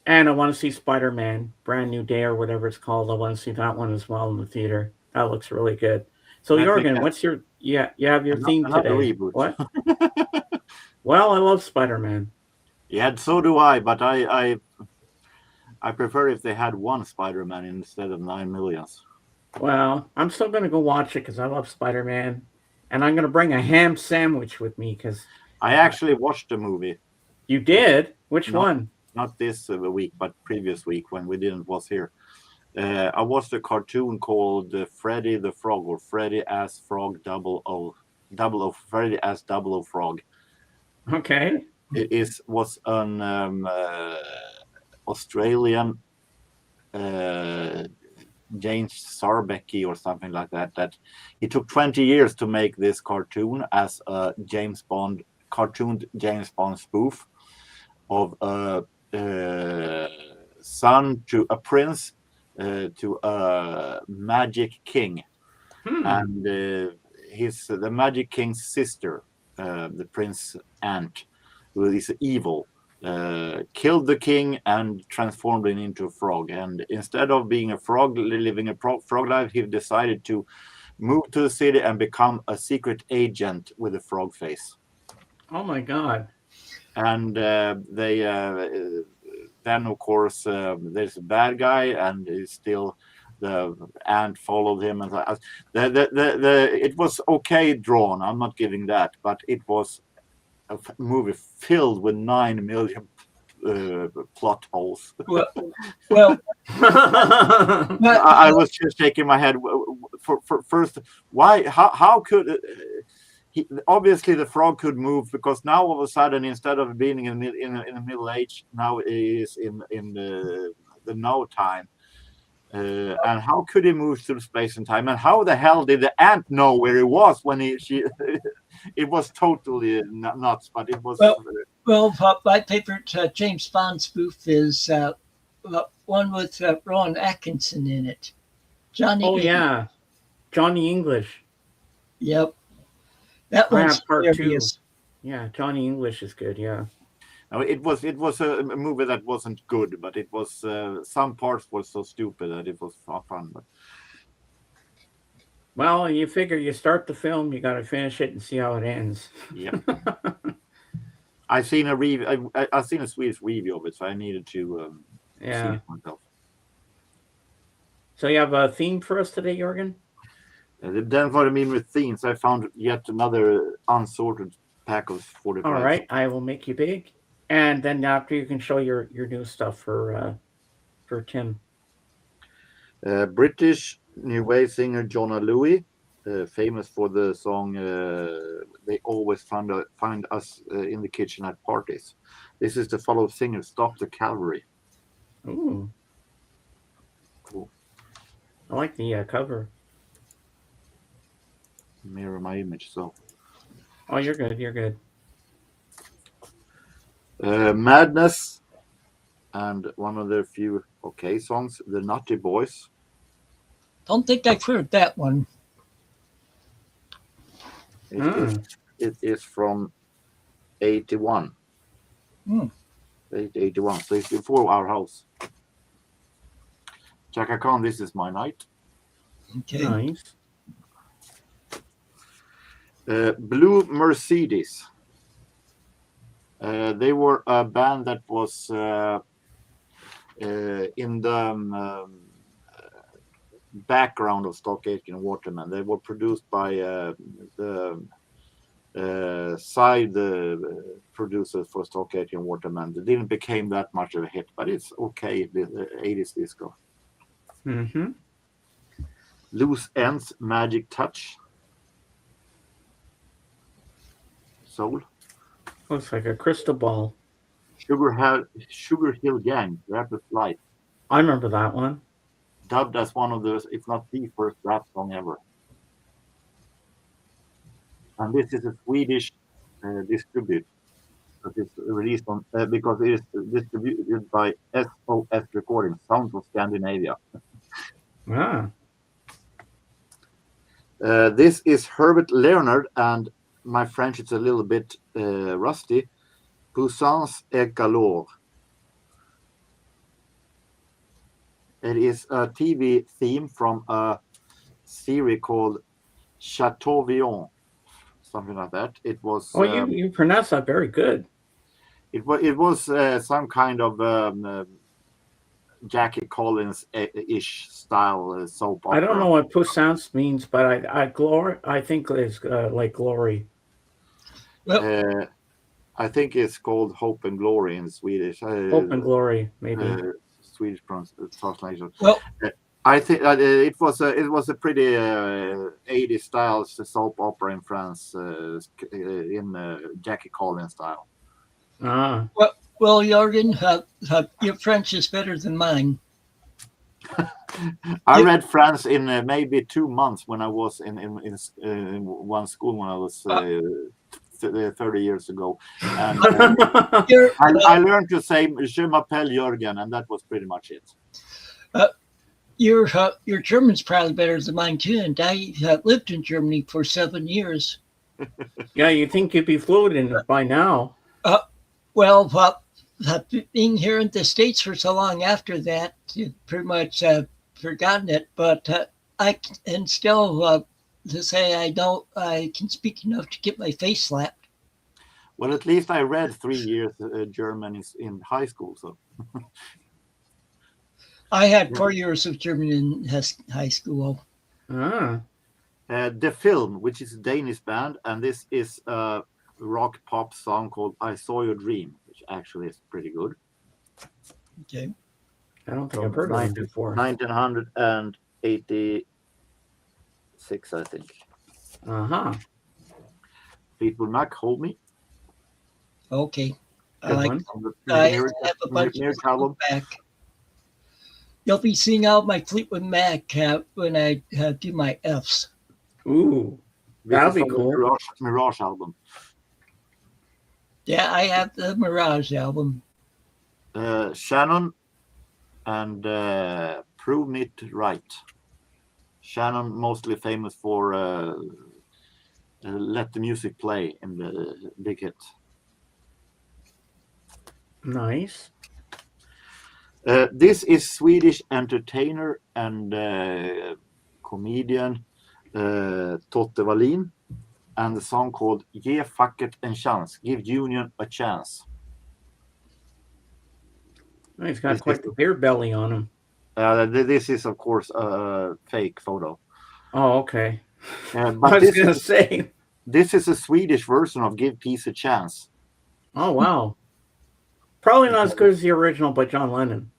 And I want to see Spider-Man, Brand New Day or whatever it's called. I want to see that one as well in the theater. That looks really good. So, Jorgen, what's your you have your theme today? Reboot. What? Well, I love Spider-Man. Yeah, so do I. But I prefer if they had one Spider-Man instead of 9 million. Well, I'm still going to go watch it because I love Spider-Man. And I'm going to bring a ham sandwich with me because... I actually watched the movie. You did? Which one? Not this week, but previous week when we was here. I watched a cartoon called Freddy the Frog, or Freddy as Frog 00. Freddy as 00 Frog. Okay. It was an Australian James Sarbecky or something like that. That he took 20 years to make this cartoon as a cartooned James Bond spoof of a son to a prince to a magic king, and the magic king's sister, the prince aunt, who is evil, killed the king and transformed him into a frog. And instead of being a frog, living a frog life, he decided to move to the city and become a secret agent with a frog face. Oh my God. And then of course there's a bad guy, and he's still the aunt followed him, and it was okay drawn. I'm not giving that, but it was a movie filled with 9 million plot holes. Well, I was just shaking my head. For first, why? How could? Obviously, the frog could move, because now all of a sudden, instead of being in the middle age, now it is in the now time. And how could he move through space and time? And how the hell did the ant know where he was when she? It was totally nuts, but it was. Well, my favorite James Bond spoof is one with Rowan Atkinson in it. Johnny. Oh yeah, Johnny English. Yep. That I one's have part 2. hilarious. Yeah, Johnny English is good. Yeah. No, it was a movie that wasn't good, but it was some parts were so stupid that it was fun. But Well, you figure you start the film, you got to finish it and see how it ends. yeah, I've seen a review. I've seen a Swedish review of it, so I needed to see Yeah. it myself. So you have a theme for us today, Jorgen? Then what I mean with themes, I found yet another unsorted pack of 45. All right, I will make you big, and then after you can show your new stuff for Tim. British new wave singer Jonna Louie, famous for the song "They Always Find Us in the Kitchen at Parties." This is the follow singer "Stop the Cavalry." Ooh, Cool. I like the cover. Mirror my image, so. Oh, you're good. You're good. Madness, and one of their few okay songs, "The Nutty Boys." Don't think I've heard that one. It is from 81. 81, so it's before our house. Chaka Khan, "This Is My Night." Okay. Nice. Blue Mercedes. They were a band that was in the background of Stock Aitken Waterman. They were produced by the side producers for Stock Aitken Waterman. They didn't become that much of a hit, but it's okay. The 80s disco. Mm-hmm. Loose Ends, Magic Touch. Soul. Looks like a crystal ball. Sugar Hill Gang, Rapid Flight. I remember that one. Dubbed as one of those, if not the first rap song ever. And this is a Swedish distribute. It's released on because it is distributed by SOS Recording, Sounds of Scandinavia. Ah. This is Herbert Leonard, and my French is a little bit rusty. Puissance et Galore. It is a TV theme from a series called Chateaubriand, something like that. It was. Oh, you pronounce that very good. It was some kind of Jackie Collins-ish style soap opera. I don't know what Puissance means, but I think it's like glory. Well, I think it's called Hope and Glory in Swedish. Hope and Glory, maybe. Swedish translation. Well, I think it was a pretty 80s style soap opera in France in Jackie Collins style. Ah. Well, Jorgen, your French is better than mine. I read France in maybe 2 months when I was in one school when I was 30 years ago. And I learned to say "Je m'appelle Jürgen," and that was pretty much it. Your German's probably better than mine too, and I lived in Germany for 7 years. Yeah, you think you'd be fluent in it by now. Well, being here in the States for so long after that, you pretty much forgotten it. But I can still to say I can speak enough to get my face slapped. Well, at least I read 3 years German in high school, so. I had 4 years of German in high school. Ah. The Film, which is a Danish band, and this is a rock pop song called "I Saw Your Dream," which actually is pretty good. Okay. I don't think I've heard of it before. 1986, I think. Uh-huh. Fleetwood Mac, "Hold Me." Okay. Good one. I have a bunch of them back. You'll be seeing out my Fleetwood Mac when I do my Fs. Ooh, This that'll is be from the cool. Mirage album. Yeah, I have the Mirage album. Shannon and Prove It Right. Shannon mostly famous for Let the Music Play in the big hit. Nice. This is Swedish entertainer and comedian Totte Wallin, and the song called Ge facket en chans, Give Union a Chance. He's got quite the beer belly on him. This is, of course, a fake photo. Oh, okay. But I was going to say. This is a Swedish version of Give Peace a Chance. Oh, wow. Probably not as good as the original by John Lennon.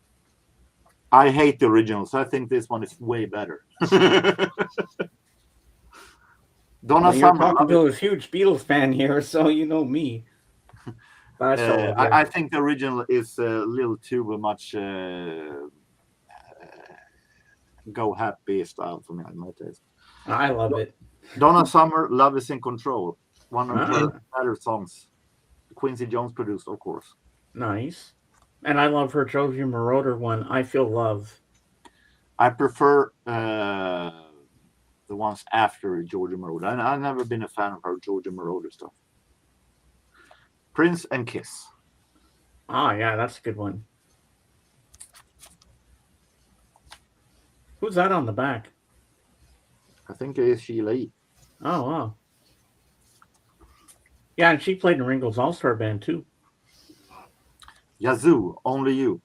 I hate the original, so I think this one is way better. Donna You're Summer. talking to a huge Beatles fan here, so you know me. But I think the original is a little too much go happy style for me, in my taste. I love it. Donna Summer, Love is in Control. One of her better songs. Quincy Jones produced, of course. Nice. And I love her Josie Moroder one, I Feel Love. I prefer the ones after Georgia Moroder. I've never been a fan of her Georgia Moroder stuff. Prince and Kiss. Ah, yeah, that's a good one. Who's that on the back? I think it is Sheila E. Oh, wow. Yeah, and she played in Ringo's All-Star Band, too. Yazoo, Only You.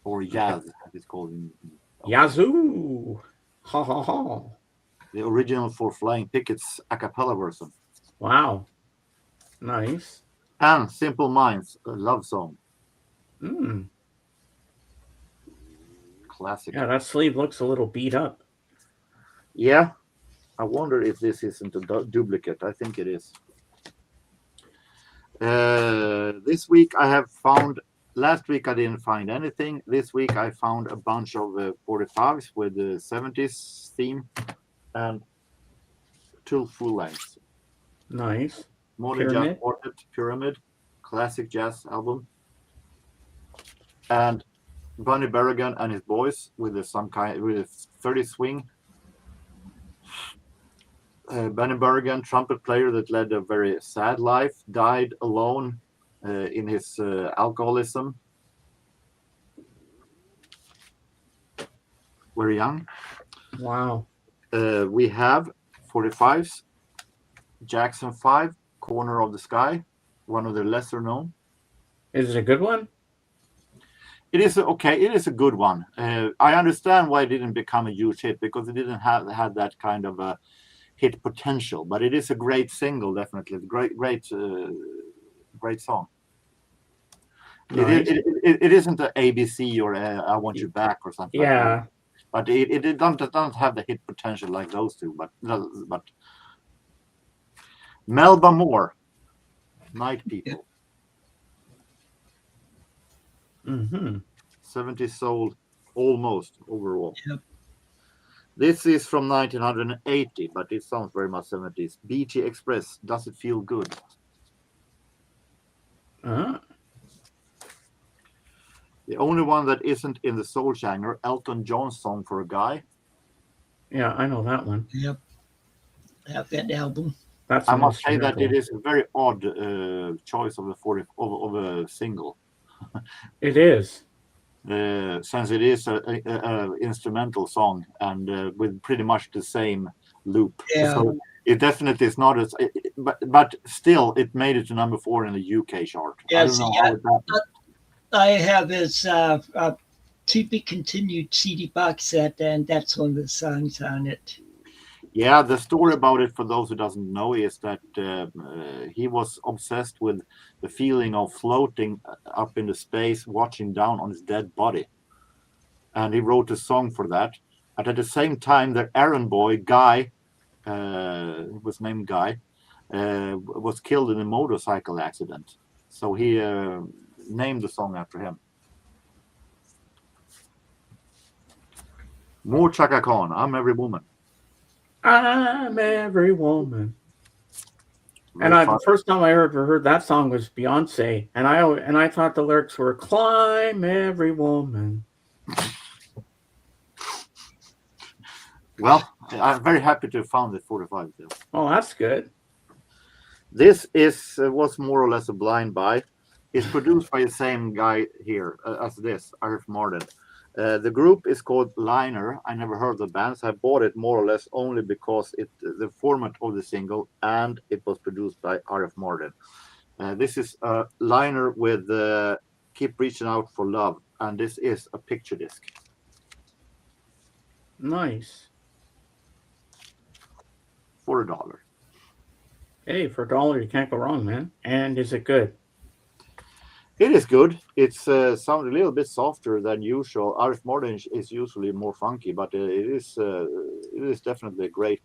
Or Yaz, as it's called. Yazoo! Ha, ha, ha. The original for Flying Pickets a cappella version. Wow. Nice. And Simple Minds, a love song. Classic. Yeah, that sleeve looks a little beat up. Yeah. I wonder if this isn't a duplicate. I think it is. This week I have found, last week I didn't find anything. This week I found a bunch of 45s with the 70s theme and 2 full lengths. Nice. Modern Jazz Quartet, Pyramid, classic jazz album. And Bunny Berrigan and his boys with a 30 swing. Bunny Berrigan, trumpet player that led a very sad life, died alone in his alcoholism. Very young. Wow. We have 45s, Jackson 5, Corner of the Sky, one of the lesser known. Is it a good one? It is okay. It is a good one. I understand why it didn't become a huge hit, because it didn't have that kind of a hit potential. But it is a great single, definitely. Great song. Nice. It isn't an ABC or I Want You Back or something. Yeah. Like that. But it doesn't have the hit potential like those two. But Melba Moore, Night People. 70 sold almost overall. Yep. This is from 1980, but it sounds very much 70s. BT Express, Does It Feel Good? The only one that isn't in the soul genre, Elton John's Song for a Guy. Yeah, I know that one. Yep. I have that album. I must say that it is a very odd choice of a single. It is. Since it is a instrumental song and with pretty much the same loop. Yeah. So it definitely is not as, but still it made it to number 4 in the UK chart. Yes, I don't know how it happened. I have his to be continued CD box set, and that's one of the songs on it. Yeah, the story about it, for those who doesn't know, is that he was obsessed with the feeling of floating up into space, watching down on his dead body. And he wrote a song for that. And at the same time, the errand boy, Guy, was named Guy, was killed in a motorcycle accident. So he named the song after him. More Chaka Khan. I'm every woman. I'm every woman. Very And fun. the first time I heard that song was Beyonce, and I thought the lyrics were "Climb every woman." Well, I'm very happy to have found the 45 still. Oh, that's good. This was more or less a blind buy. It's produced by the same guy here as this, Arif Martin. The group is called Liner. I never heard of the band, so I bought it more or less only because the format of the single, and it was produced by Arif Martin. This is a Liner with Keep Reaching Out for Love, and this is a picture disc. Nice. For $1. Hey, for $1, you can't go wrong, man. And is it good? It is good. It's sound a little bit softer than usual. Arif Martin is usually more funky, but it is definitely a great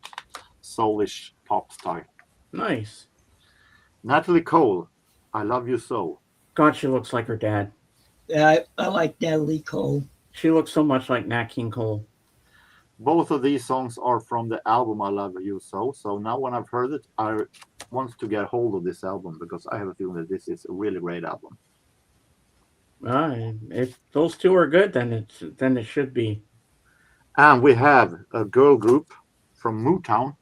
soulish pop style. Nice. Natalie Cole, I Love You So. God, she looks like her dad. Yeah, I like Natalie Cole. She looks so much like Nat King Cole. Both of these songs are from the album I Love You So. So now when I've heard it, I want to get hold of this album because I have a feeling that this is a really great album. If those two are good, then it should be. And we have a girl group from Motown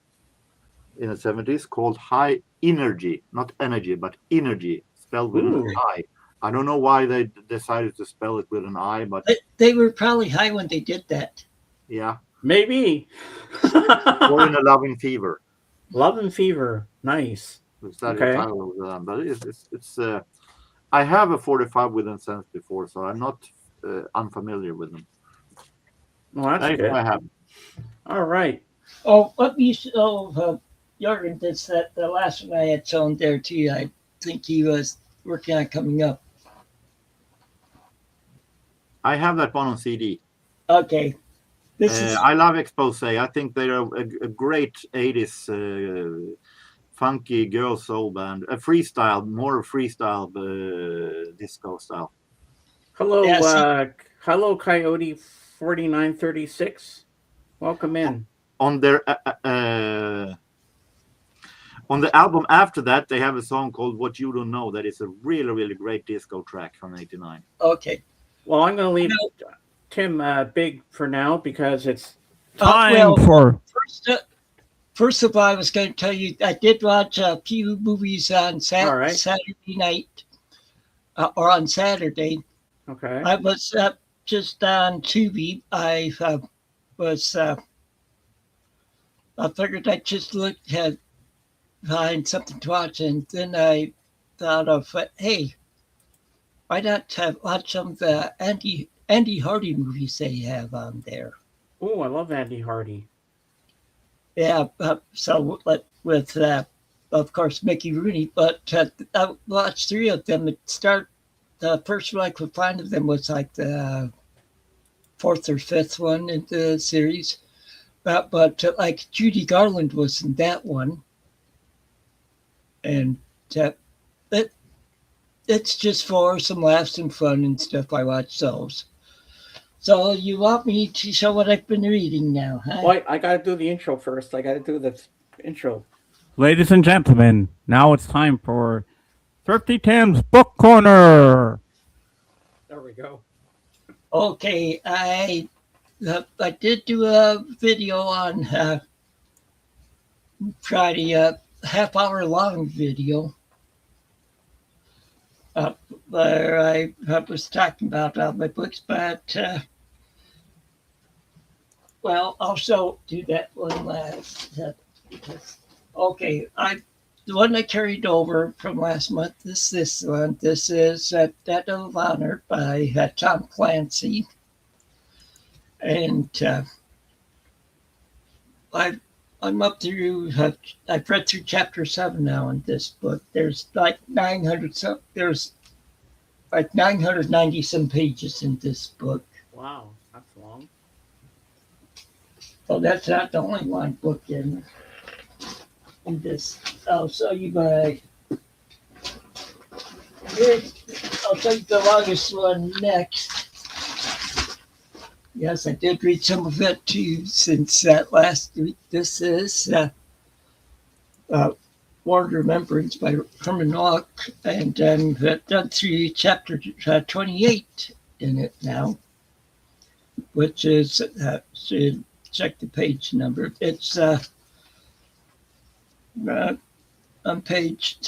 in the 70s called High Energy, not energy, but energy, spelled with an I. I don't know why they decided to spell it with an I, but they were probably high when they did that. Yeah, maybe. or in a Loving Fever. Loving Fever, nice. Is that the title of them? But it's I have a 45 with them since before, so I'm not unfamiliar with them. Well, that's good. I have. All right. Oh, let me show Jorgen. That's the last one I had shown there too. I think he was working on coming up. I have that one on CD. Okay. I love Expose. I think they're a great 80s funky girl soul band. A freestyle, more freestyle disco style. Hello, hello, Coyote 4936. Welcome in. On their on the album after that, they have a song called "What You Don't Know." That is a really, really great disco track from '89. Okay. Well, I'm going to leave Tim big for now because it's time for. First of all, I was going to tell you I did watch a few movies on Saturday night or on Saturday. Okay. I was just on Tubi. I figured I'd just look at find something to watch, and then I thought of, hey, why not watch some of the Andy Hardy movies they have on there? Oh, I love Andy Hardy. Yeah, so with of course Mickey Rooney, but I watched 3 of them. The first one I could find of them was like the 4th or 5th one in the series, but like Judy Garland was in that one, and it's just for some laughs and fun and stuff. I watch those. So you want me to show what I've been reading now, huh? Well, I got to do the intro first. I got to do the intro. Ladies and gentlemen, now it's time for Thrifty Tim's Book Corner. There we go. Okay, I did do a video on Friday, a half-hour long video where I was talking about all my books, but well, also do that one last. Okay, the one I carried over from last month is this one. This is Debt of Honor by Tom Clancy, and I'm up through. I've read through chapter 7 now in this book. There's like 900. There's like 990 some pages in this book. Wow, that's long. So that's not the only one book in this. I'll show you I'll show you the longest one next. Yes, I did read some of it too since last week. This is War Remembrance by Herman Locke, and I'm done through chapter 28 in it now, which is, should check the page number. It's on page,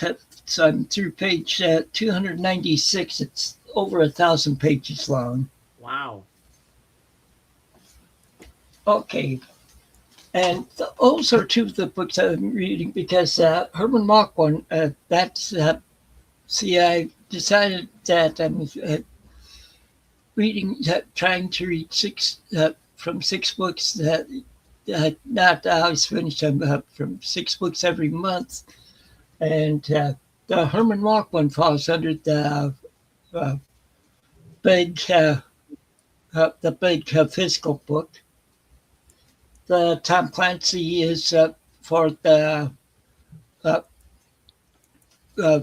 so I'm through page 296. It's over 1,000 pages long. Wow. Okay. And those are two of the books I'm reading because Herman Locke one, that's, see, I decided that I'm reading, trying to read from 6 books that not always finish them, from 6 books every month. And the Herman Locke one falls under the big physical book. The Tom Clancy is for the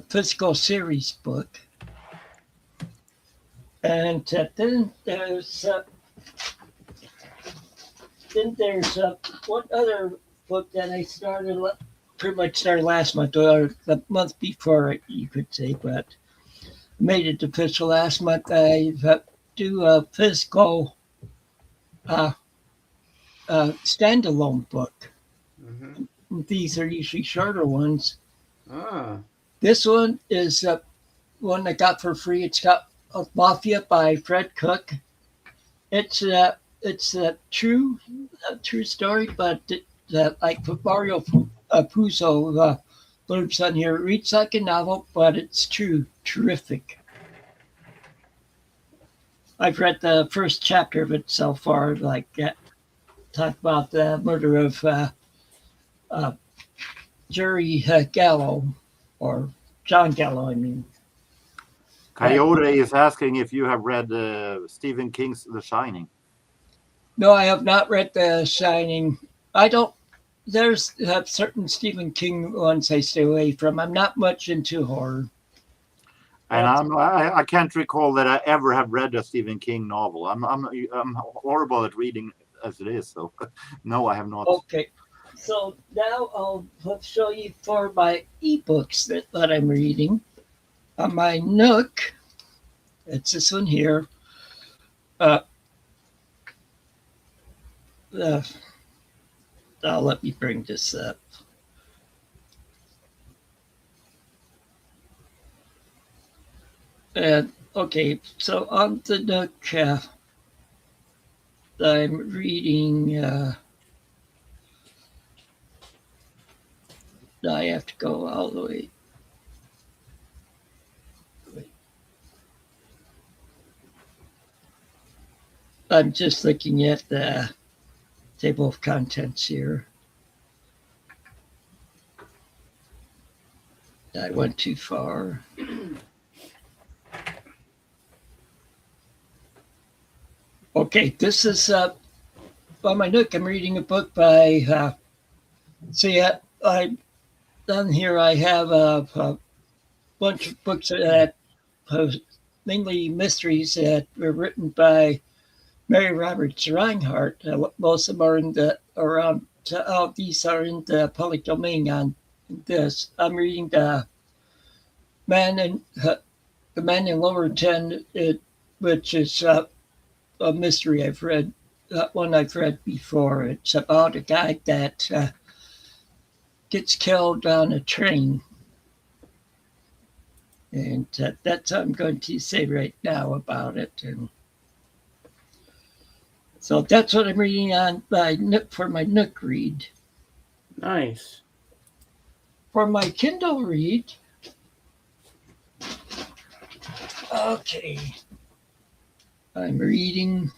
physical series book. And then there's one other book that I pretty much started last month, or the month before, you could say, but made it official last month. I do a physical standalone book. Mm-hmm. These are usually shorter ones. Ah. This one is one I got for free. It's got Mafia by Fred Cook. It's a true story, but like Mario Puzo blurbs on here, it reads like a novel, but it's true, terrific. I've read the first chapter of it so far, like talk about the murder of Jerry Gallo, or John Gallo, I mean. Coyote is asking if you have read Stephen King's The Shining. No, I have not read The Shining. I don't. There's certain Stephen King ones I stay away from. I'm not much into horror. And I can't recall that I ever have read a Stephen King novel. I'm horrible at reading as it is. So no, I have not. Okay. So now I'll show you 4 my ebooks that I'm reading. On my Nook, it's this one here. Let me bring this up. Okay, so on the Nook, I'm reading. I have to go all the way. I'm just looking at the table of contents here. I went too far. Okay, this is on my Nook. I'm reading a book by. I down here I have a bunch of books that mainly mysteries that were written by Mary Roberts Reinhardt. Most of them are in the around. All these are in the public domain. On this, I'm reading the Man in Lower 10, which is a mystery I've read. One I've read before. It's about a guy that gets killed on a train. And that's what I'm going to say right now about it. And so that's what I'm reading on my Nook for my Nook read. Nice. For my Kindle read, okay, I'm reading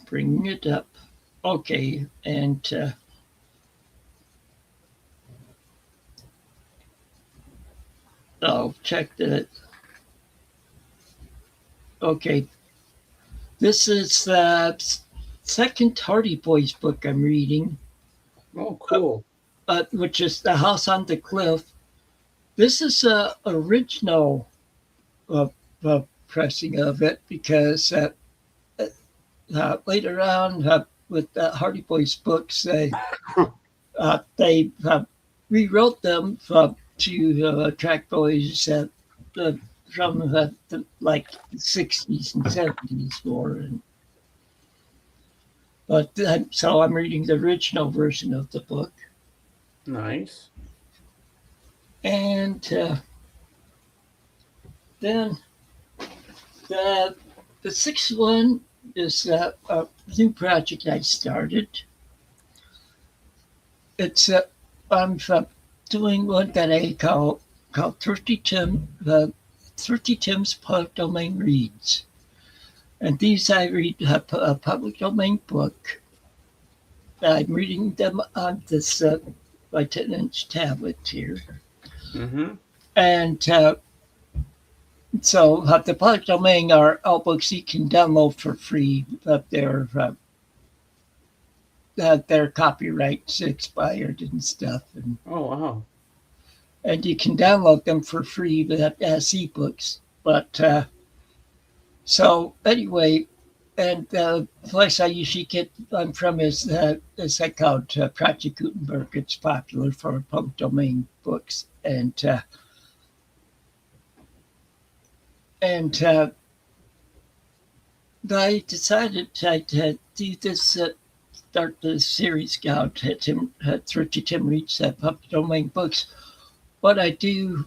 bringing it up. Okay, and I'll check that. Okay, this is the second Hardy Boys book I'm reading. Oh, cool. Which is The House on the Cliff. This is a original uh, pressing of it because later on with Hardy Boys books, they rewrote them to attract boys from like the 60s and 70s more. But so I'm reading the original version of the book. Nice. And then the sixth one is a new project I started. It's I'm doing one that I called Thrifty Tim's Public Domain Reads. And these I read a public domain book. I'm reading them on this my 10-inch tablet here. Mm-hmm. And so the public domain are all books you can download for free, but their copyrights expired and stuff. Oh, wow. And you can download them for free as ebooks. But so anyway, and the place I usually get them from is called Project Gutenberg. It's popular for public domain books, and I decided to do this. Start the series called Thrifty Tim Reads Public Domain Books. What I do,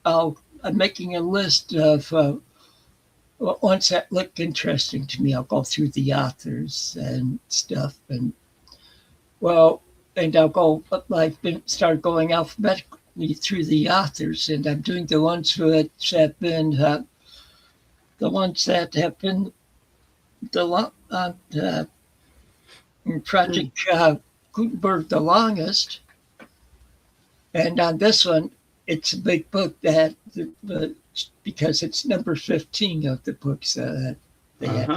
I'm making a list of ones that look interesting to me. I'll go through the authors and stuff, and I'll go. I've started going alphabetically through the authors, and I'm doing the ones which have been the ones that have been Project Gutenberg the longest. And on this one, it's a big book because it's number 15 of the books that they had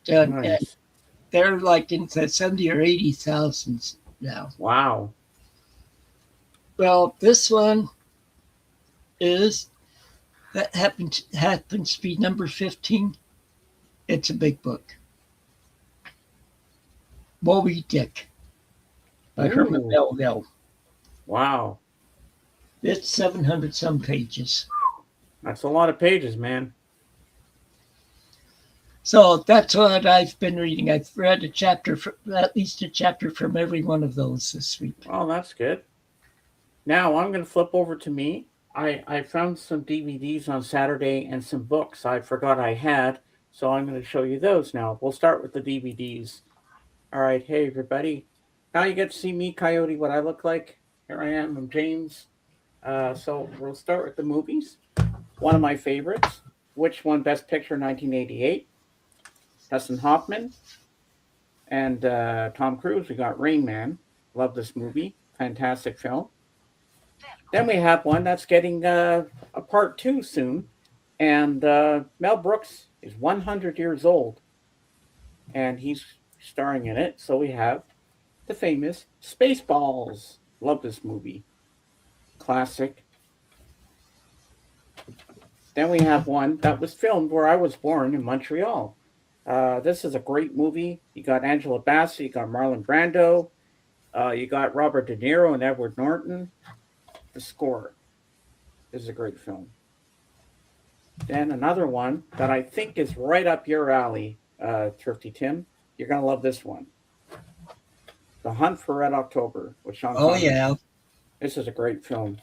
done. Nice. And they're like in the 70 or 80,000 now. Wow. Well, this one happens to be number 15. It's a big book. Moby Dick by Herman Melville. Wow. It's 700 some pages. That's a lot of pages, man. So that's what I've been reading. I've read at least a chapter from every one of those this week. Oh, that's good. Now I'm going to flip over to me. I found some DVDs on Saturday and some books I forgot I had, so I'm going to show you those now. We'll start with the DVDs. All right, hey everybody. Now you get to see me, Coyote, what I look like. Here I am, I'm James. So we'll start with the movies. One of my favorites, which won Best Picture 1988. Dustin Hoffman and Tom Cruise. We got Rain Man. Love this movie. Fantastic film. Then we have one that's getting a part 2 soon. And Mel Brooks is 100 years old. And he's starring in it. So we have the famous Spaceballs. Love this movie. Classic. Then we have one that was filmed where I was born in Montreal. This is a great movie. You got Angela Bassett, you got Marlon Brando, you got Robert De Niro and Edward Norton. The score is a great film. Then another one that I think is right up your alley, Thrifty Tim. You're going to love this one. The Hunt for Red October with Sean Connery. Oh, yeah. This is a great film.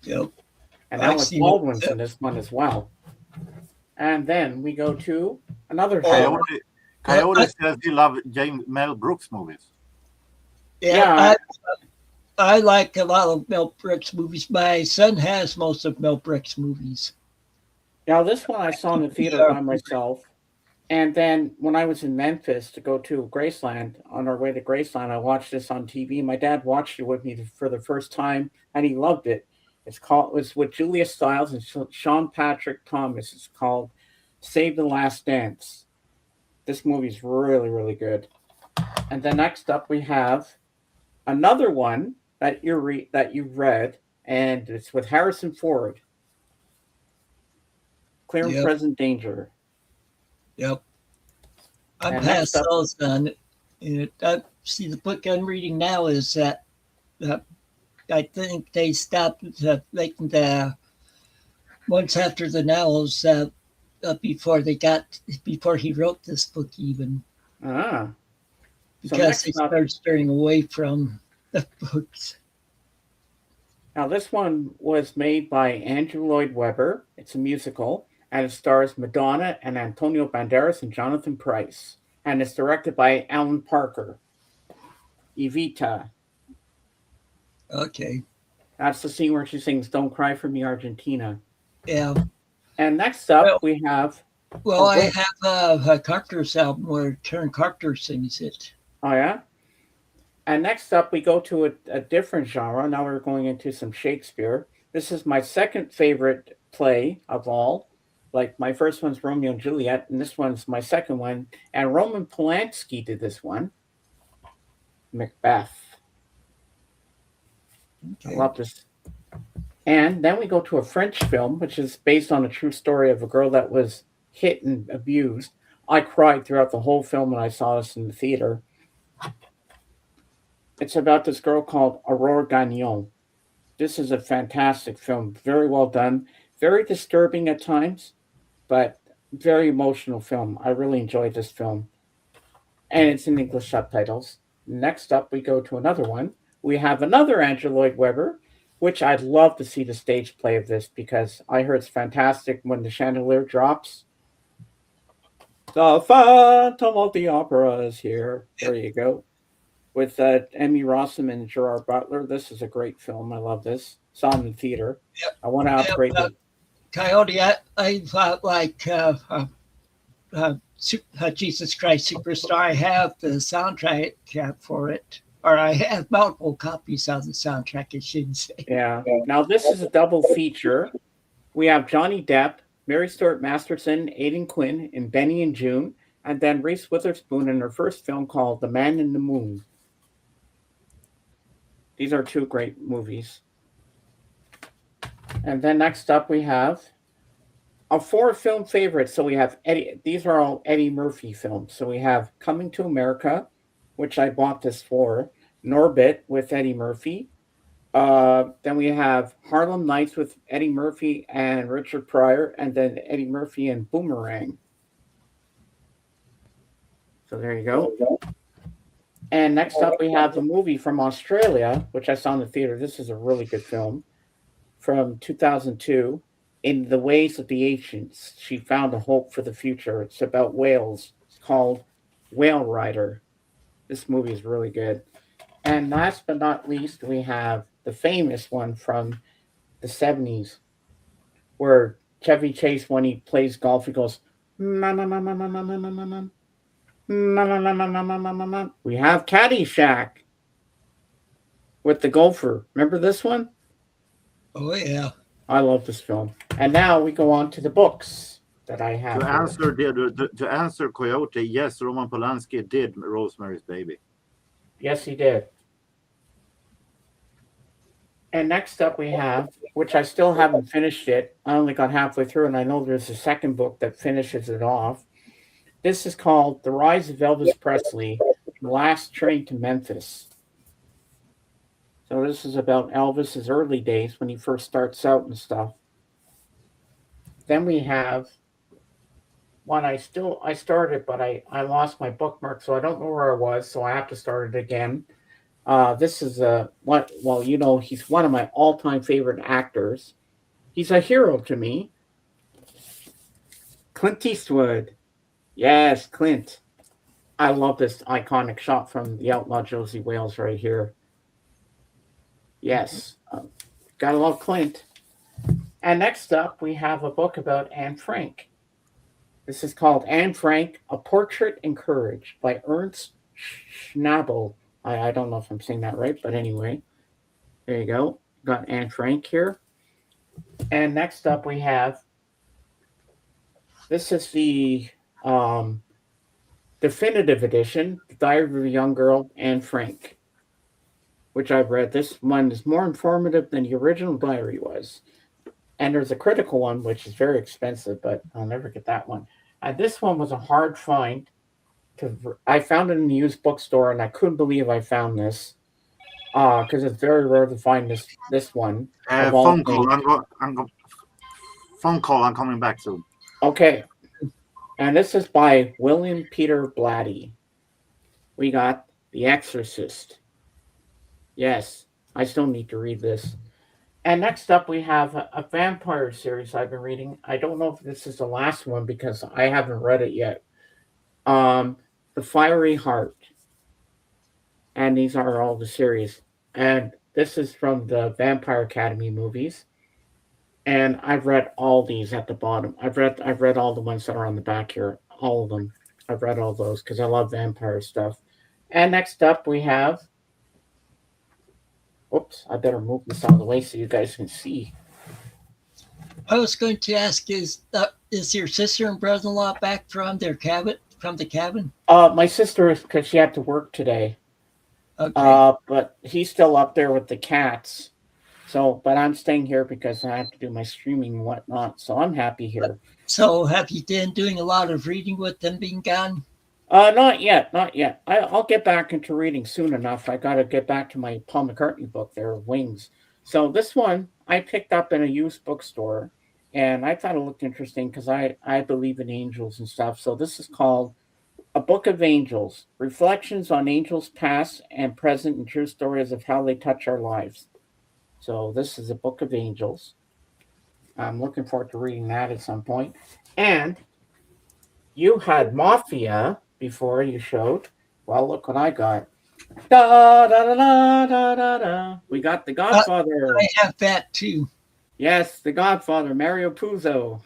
Yep. And Alec Baldwin's in this one as well. And then we go to another film. Coyote says he loves Mel Brooks movies. Yeah, I like a lot of Mel Brooks movies. My son has most of Mel Brooks movies. Now, this one I saw in the theater by myself. And then when I was in Memphis to go to Graceland, on our way to Graceland, I watched this on TV. My dad watched it with me for the first time, and he loved it. It was with Julia Stiles and Sean Patrick Thomas. It's called Save the Last Dance. This movie's really, really good. And then next up we have another one that you read, and it's with Harrison Ford. Clear and Yep. Present Danger. Yep. I'm And past next up- those on it. See, the book I'm reading now is that I think they stopped making the months after the novels before he wrote this book even, So because they next up, started steering away from the books. now this one was made by Andrew Lloyd Webber. It's a musical, and it stars Madonna and Antonio Banderas and Jonathan Pryce, and it's directed by Alan Parker. Evita. Okay. That's the scene where she sings "Don't Cry for Me, Argentina." Yeah. And next up, Well- we have. Well, Oh, I wait. have a Carter's album where Karen Carter sings it. Oh, yeah? And next up, we go to a different genre. Now we're going into some Shakespeare. This is my second favorite play of all. Like, my first one's Romeo and Juliet, and this one's my second one. And Roman Polanski did this one, Macbeth. I Okay. love this. And then we go to a French film, which is based on a true story of a girl that was hit and abused. I cried throughout the whole film when I saw this in the theater. It's about this girl called Aurore Gagnon. This is a fantastic film, very well done, very disturbing at times, but very emotional film. I really enjoyed this film. And it's in English subtitles. Next up, we go to another one. We have another Andrew Lloyd Webber, which I'd love to see the stage play of this because I heard it's fantastic when the chandelier drops. The Phantom of the Opera is here. There you go. With Emmy Rossum and Gerard Butler. This is a great film. I love this. Saw it in the theater. Yep. I want to upgrade it. Coyote, I thought like Jesus Christ Superstar. I have the soundtrack for it, or I have multiple copies of the soundtrack, I should say. Yeah. Now this is a double feature. We have Johnny Depp, Mary Stuart Masterson, Aidan Quinn in Benny and June, and then Reese Witherspoon in her first film called The Man in the Moon. These are two great movies. And then next up we have our four film favorites. So we have Eddie. These are all Eddie Murphy films. So we have Coming to America, which I bought this for, Norbit with Eddie Murphy. Then we have Harlem Nights with Eddie Murphy and Richard Pryor, and then Eddie Murphy and Boomerang. So there you go. And next up, we have the movie from Australia, which I saw in the theater. This is a really good film from 2002. In the Ways of the Ancients, she found a hope for the future. It's about whales. It's called Whale Rider. This movie is really good. And last but not least, we have the famous one from the 70s, where Chevy Chase, when he plays golf, he goes, "Ma, ma, ma, ma, ma, ma, ma, ma, ma, ma. Ma, ma, ma, ma, ma, ma, ma, ma, ma." We have Caddyshack with the golfer. Remember this one? Oh yeah. I love this film. And now we go on to the books that I have. To answer Coyote, yes, Roman Polanski did Rosemary's Baby. Yes, he did. And next up we have, which I still haven't finished it. I only got halfway through, and I know there's a second book that finishes it off. This is called The Rise of Elvis Presley, Last Train to Memphis. So this is about Elvis's early days when he first starts out and stuff. Then we have one I started, but I lost my bookmark, so I don't know where I was, so I have to start it again. This is he's one of my all-time favorite actors. He's a hero to me. Clint Eastwood. Yes, Clint. I love this iconic shot from The Outlaw Josie Wales right here. Yes, gotta love Clint. And next up, we have a book about Anne Frank. This is called Anne Frank, A Portrait in Courage by Ernst Schnabel. I don't know if I'm saying that right, but anyway, there you go. Got Anne Frank here. And next up we have, this is the definitive edition, The Diary of a Young Girl, Anne Frank. which I've read. This one is more informative than the original diary was. And there's a critical one, which is very expensive, but I'll never get that one. And this one was a hard find. I found it in the used bookstore, and I couldn't believe I found this because it's very rare to find this one. Phone call. Phone call. I'm coming back soon. Okay, and this is by William Peter Blatty. We got The Exorcist. Yes, I still need to read this. And next up, we have a vampire series I've been reading. I don't know if this is the last one because I haven't read it yet. The Fiery Heart. And these are all the series. And this is from the Vampire Academy movies. And I've read all these at the bottom. I've read all the ones that are on the back here. All of them. I've read all those because I love vampire stuff. And next up we have... Oops, I better move this out of the way so you guys can see. I was going to ask, is your sister and brother-in-law back from their cabin? From the cabin? My sister is because she had to work today. Okay. But he's still up there with the cats. So, but I'm staying here because I have to do my streaming and whatnot. So I'm happy here. So have you been doing a lot of reading with them being gone? Not yet. I'll get back into reading soon enough. I got to get back to my Paul McCartney book there, Wings. So this one I picked up in a used bookstore, and I thought it looked interesting because I believe in angels and stuff. So this is called A Book of Angels, Reflections on Angels Past and Present and True Stories of How They Touch Our Lives. So this is A Book of Angels. I'm looking forward to reading that at some point. And you had Mafia before you showed. Well, look what I got. Da, da, da, da, da, da, da. We got The Godfather. I have that too. Yes, The Godfather, Mario Puzo.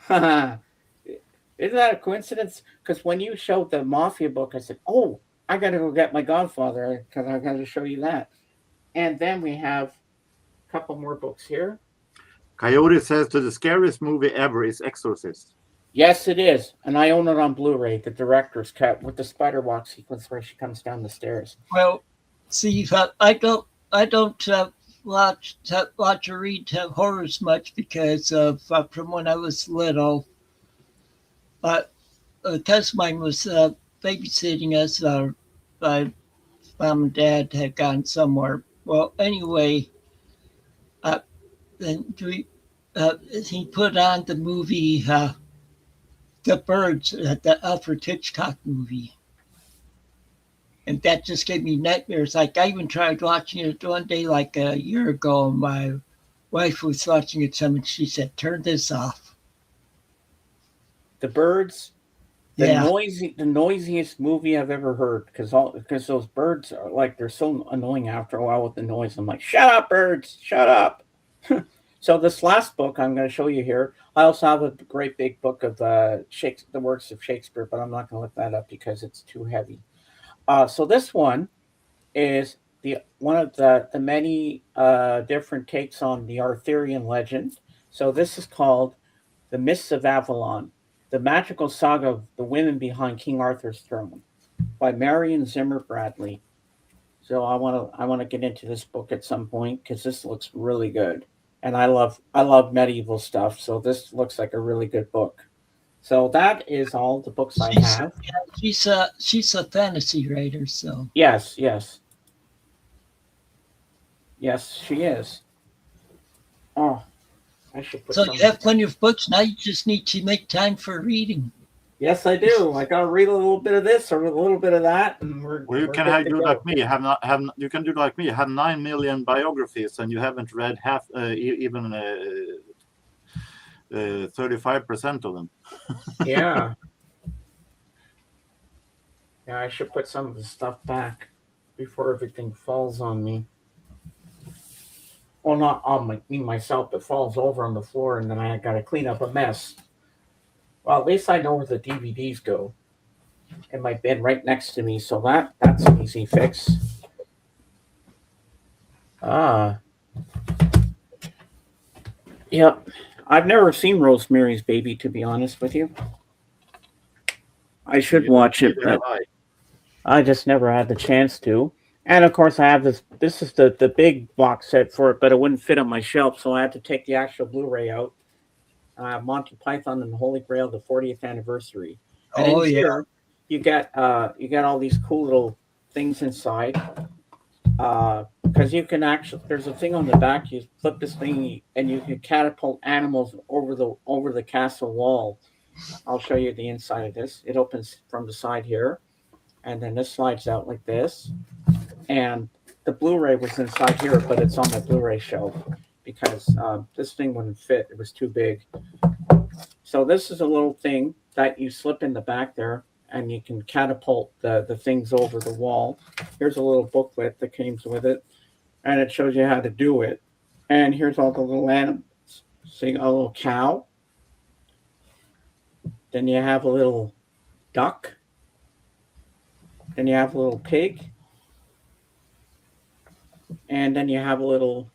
Isn't that a coincidence? Because when you showed the Mafia book, I said, oh, I got to go get my Godfather because I got to show you that. And then we have a couple more books here. Coyote says that the scariest movie ever is Exorcist. Yes, it is. And I own it on Blu-ray, the director's cut with the spider walk sequence where she comes down the stairs. Well, see, I don't watch or read horrors much because of from when I was little. But a cousin of mine was babysitting us. My mom and dad had gone somewhere. Well, anyway, then he put on the movie The Birds, the Alfred Hitchcock movie. And that just gave me nightmares. Like, I even tried watching it one day, like a year ago, and my wife was watching it some, and she said, turn this off. The Birds, the Yeah. noisiest movie I've ever heard, because those birds are like, they're so annoying after a while with the noise. I'm like, shut up, birds, shut up. So this last book I'm going to show you here, I also have a great big book of the works of Shakespeare, but I'm not going to look that up because it's too heavy. So this one is one of the many different takes on the Arthurian legend. So this is called The Mists of Avalon, the magical saga of the women behind King Arthur's throne by Marion Zimmer Bradley. So I want to get into this book at some point because this looks really good. And I love medieval stuff, so this looks like a really good book. So that is all the books I have. Yeah, she's a fantasy writer, so. Yes, she is. Oh, I should put. So you have plenty of books now. You just need to make time for reading. Yes, I do. I gotta read a little bit of this or a little bit of that, and you can do like me. You can do like me. You have 9 million biographies, and you haven't read half, even 35% of them. Yeah. Yeah, I should put some of the stuff back before everything falls on me. Well, not on me myself, but falls over on the floor, and then I got to clean up a mess. Well, at least I know where the DVDs go in my bin right next to me, so that's an easy fix. Yep. I've never seen Rosemary's Baby, to be honest with you. I should watch it, but I just never had the chance to. And of course, I have this. This is the big box set for it, but it wouldn't fit on my shelf, so I had to take the actual Blu-ray out. Monty Python and the Holy Grail, the 40th anniversary. And Oh, in yeah. here, you get all these cool little things inside. Because you can actually, there's a thing on the back. You flip this thing, and you can catapult animals over the castle wall. I'll show you the inside of this. It opens from the side here, and then this slides out like this. And the Blu-ray was inside here, but it's on my Blu-ray shelf because this thing wouldn't fit. It was too big. So this is a little thing that you slip in the back there, and you can catapult the things over the wall. Here's a little booklet that comes with it, and it shows you how to do it. And here's all the little animals. See, a little cow. Then you have a little duck. Then you have a little pig. And then you have a little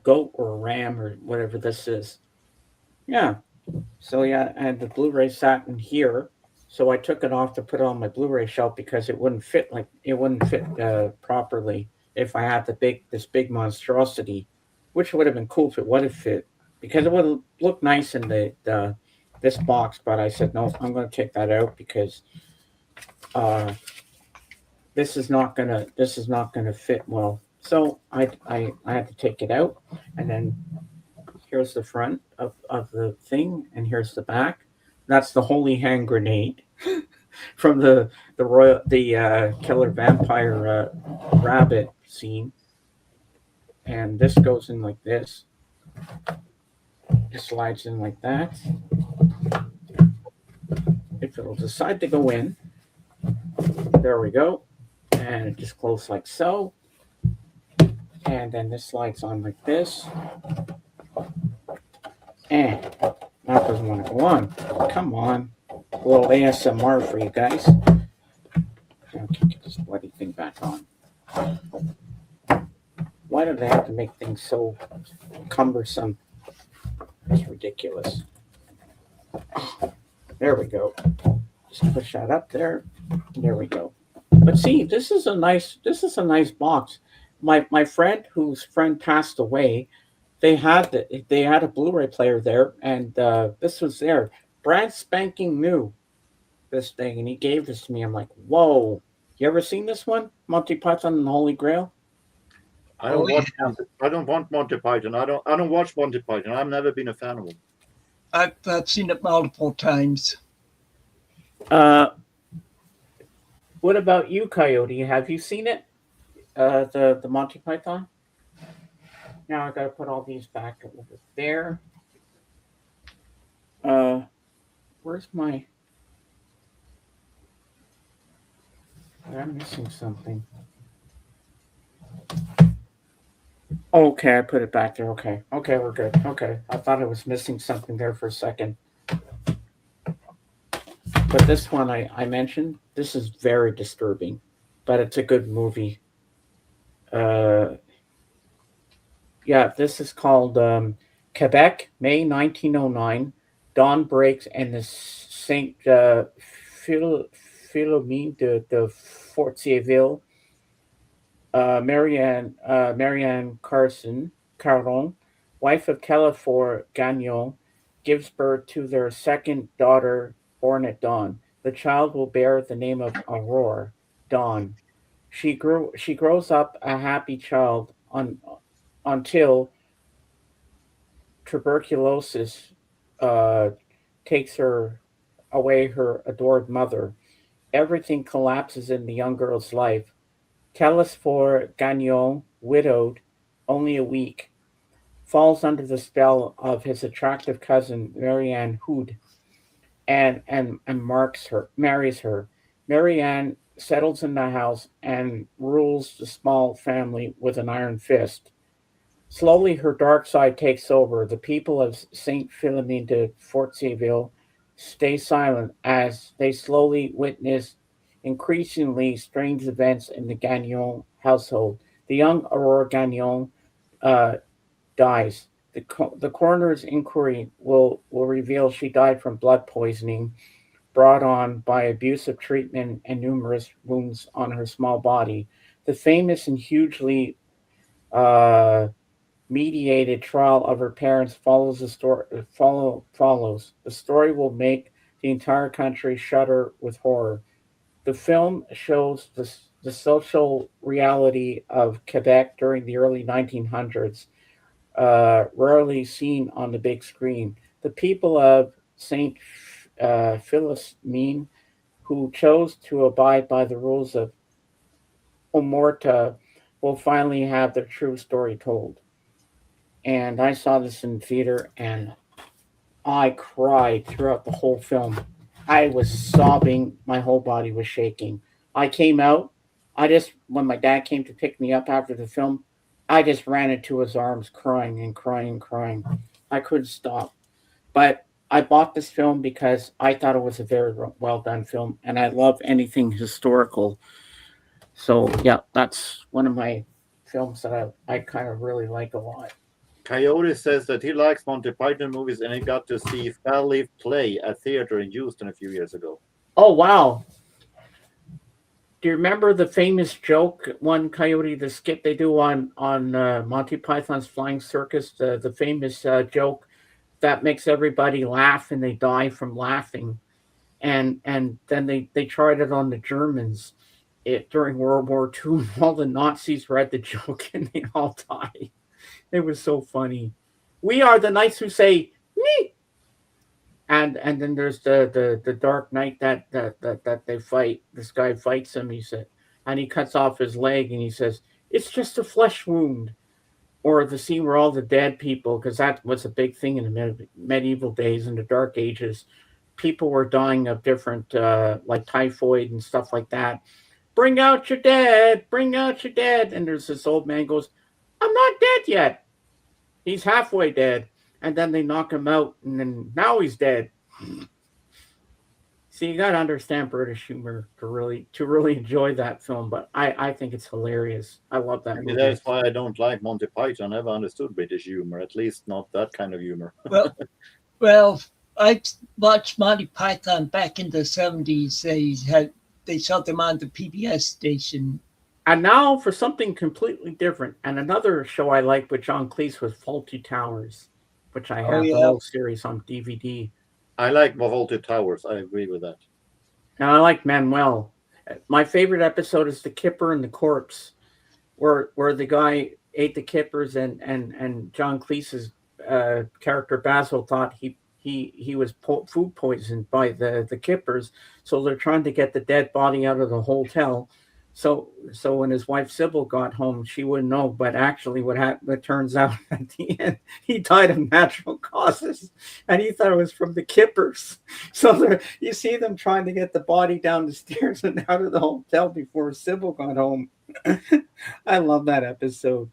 goat or a ram or whatever this is. Yeah. So yeah, and the Blu-ray sat in here. So I took it off to put it on my Blu-ray shelf because it wouldn't fit properly if I had this big monstrosity, which would have been cool if it would have fit because it would look nice in this box. But I said no, I'm going to take that out because this is not gonna fit well. So I had to take it out, and then here's the front of the thing, and here's the back. That's the holy hand grenade from the killer vampire rabbit scene. And this goes in like this. It slides in like that. If it'll decide to go in, there we go. And it just closes like so. And then this slides on like this. And that doesn't want to go on. Come on. A little ASMR for you guys. Okay, get this bloody thing back on. Why do they have to make things so cumbersome? It's ridiculous. There we go. Just push that up there. There we go. But see, this is a nice box. My friend whose friend passed away, they had a Blu-ray player there, and this was there, brand spanking new, this thing, and he gave this to me. I'm like, whoa! You ever seen this one, Monty Python and the Holy Grail? I don't want Monty Python. I don't watch Monty Python. I've never been a fan of them. I've seen it multiple times. What about you, Coyote? Have you seen it? The Monty Python? Now I gotta put all these back over there. Where's my... I'm missing something. Okay, I put it back there. Okay, we're good. Okay, I thought I was missing something there for a second. But this one I mentioned, this is very disturbing, but it's a good movie. Yeah, this is called Quebec, May 1909. Dawn breaks and the Saint Philomene de Fortierville, Marianne Caron, wife of Califor Gagnon, gives birth to their second daughter, born at dawn. The child will bear the name of Aurore, Dawn. She grows up a happy child until tuberculosis takes her away, her adored mother. Everything collapses in the young girl's life. Telesphore Gagnon, widowed, only a week, falls under the spell of his attractive cousin Marianne Hood, and marries her. Marianne settles in the house and rules the small family with an iron fist. Slowly, her dark side takes over. The people of Saint Philomene de Fortierville stay silent as they slowly witness increasingly strange events in the Gagnon household. The young Aurore Gagnon dies. The coroner's inquiry will reveal she died from blood poisoning brought on by abusive treatment and numerous wounds on her small body. The famous and hugely uh, mediated trial of her parents follows the story. Follows the story will make the entire country shudder with horror. The film shows the social reality of Quebec during the early 1900s, rarely seen on the big screen. The people of Saint Philomene, who chose to abide by the rules of Omerta, will finally have their true story told. And I saw this in theater, and I cried throughout the whole film. I was sobbing. My whole body was shaking. I came out. When my dad came to pick me up after the film, I just ran into his arms, crying and crying and crying. I couldn't stop. But I bought this film because I thought it was a very well done film, and I love anything historical. So yeah, that's one of my films that I kind of really like a lot. Coyote says that he likes Monty Python movies and he got to see Fall Leaf play at theater in Houston a few years ago. Oh wow! Do you remember the famous joke, one Coyote, the skit they do on Monty Python's Flying Circus? The famous joke that makes everybody laugh and they die from laughing, and then they tried it on the Germans during World War II. All the Nazis read the joke and they all died. It was so funny. We are the knights who say me. And then there's the Dark Knight that they fight. This guy fights him. He said, and he cuts off his leg, and he says, "It's just a flesh wound." Or the scene where all the dead people, because that was a big thing in the medieval days, in the Dark Ages, people were dying of different, like typhoid and stuff like that. Bring out your dead! Bring out your dead! And there's this old man goes, "I'm not dead yet. He's halfway dead." And then they knock him out, and then now he's dead. So you got to understand British humor to really enjoy that film. But I think it's hilarious. I love that movie. That's why I don't like Monty Python. I never understood British humor, at least not that kind of humor. Well, I watched Monty Python back in the 70s. They shot them on the PBS station. And now for something completely different, and another show I liked with John Cleese was Fawlty Towers, which I have the whole series on DVD. I like Fawlty Towers. I agree with that. Now I like Manuel. My favorite episode is the Kipper and the Corpse, where the guy ate the kippers, and John Cleese's character Basil thought he was food poisoned by the kippers, so they're trying to get the dead body out of the hotel. So when his wife Sybil got home, she wouldn't know. But actually, what happened? It turns out at the end, he died of natural causes, and he thought it was from the kippers. So you see them trying to get the body down the stairs and out of the hotel before Sybil got home. I love that episode.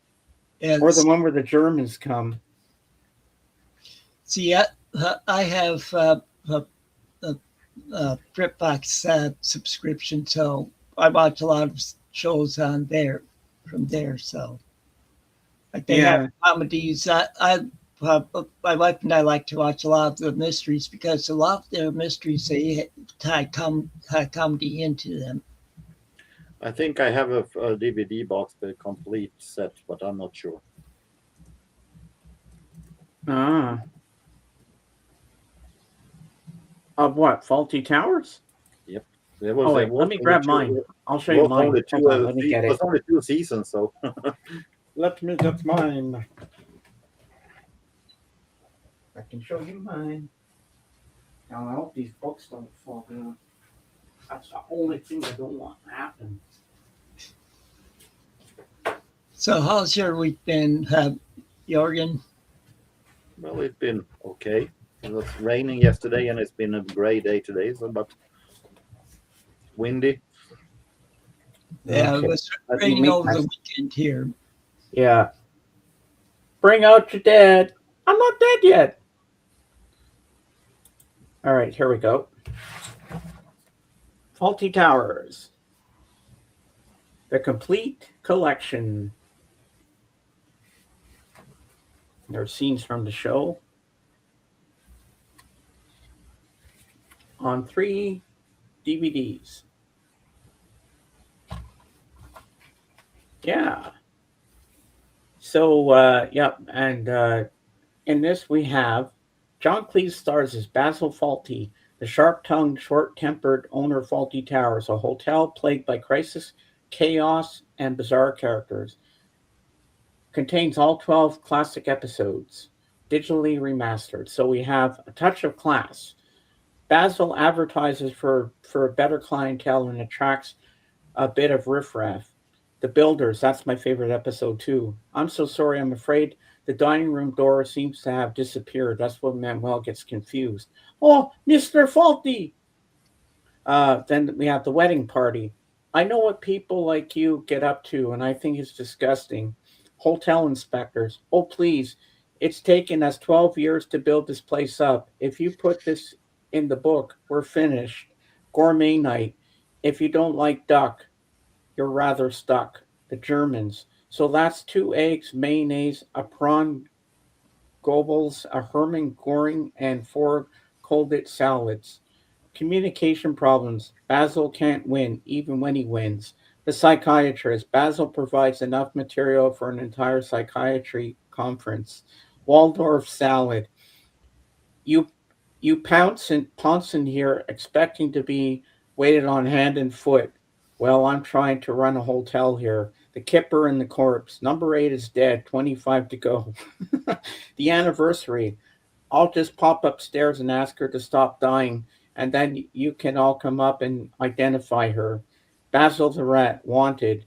Or the one where the Germans come. See, I have a BritBox subscription, so I watch a lot of shows on there from there. So like they have comedies. My wife and I like to watch a lot of the mysteries because a lot of their mysteries they tie comedy into them. I think I have a DVD box, the complete set, but I'm not sure. Of what? Fawlty Towers? Yep. There was let me grab mine. I'll show you mine. Let me get it. It was only 2 seasons, so. Let me get mine. I can show you mine. Now I hope these books don't fall down. That's the only thing I don't want to happen. So how's your week been, Jorgen? Well, it's been okay. It was raining yesterday, and it's been a gray day today, but windy. Yeah, it was raining over the weekend here. Yeah. Bring out your dead. I'm not dead yet. All right, here we go. Fawlty Towers. The complete collection. There are scenes from the show. on 3 DVDs. Yeah. So, and in this we have John Cleese stars as Basil Fawlty, the sharp-tongued, short-tempered owner of Fawlty Towers, a hotel plagued by crisis, chaos, and bizarre characters. Contains all 12 classic episodes, digitally remastered. So we have A Touch of Class. Basil advertises for a better clientele and attracts a bit of riffraff. The Builders, that's my favorite episode too. I'm so sorry, I'm afraid the dining room door seems to have disappeared. That's when Manuel gets confused. Oh, Mr. Faulty! Then we have The Wedding Party. I know what people like you get up to, and I think it's disgusting. Hotel inspectors. Oh, please. It's taken us 12 years to build this place up. If you put this in the book, we're finished. Gourmet night. If you don't like duck, you're rather stuck. The Germans. So that's 2 eggs, mayonnaise, a prawn Goebbels, a Hermann Goring, and 4 Kolditz salads. Communication problems. Basil can't win, even when he wins. The Psychiatrist. Basil provides enough material for an entire psychiatry conference. Waldorf salad. You you pounce in here expecting to be waited on hand and foot. Well, I'm trying to run a hotel here. The Kipper and the Corpse. Number 8 is dead. 25 to go. The Anniversary. I'll just pop upstairs and ask her to stop dying, and then you can all come up and identify her. Basil the Rat, Wanted.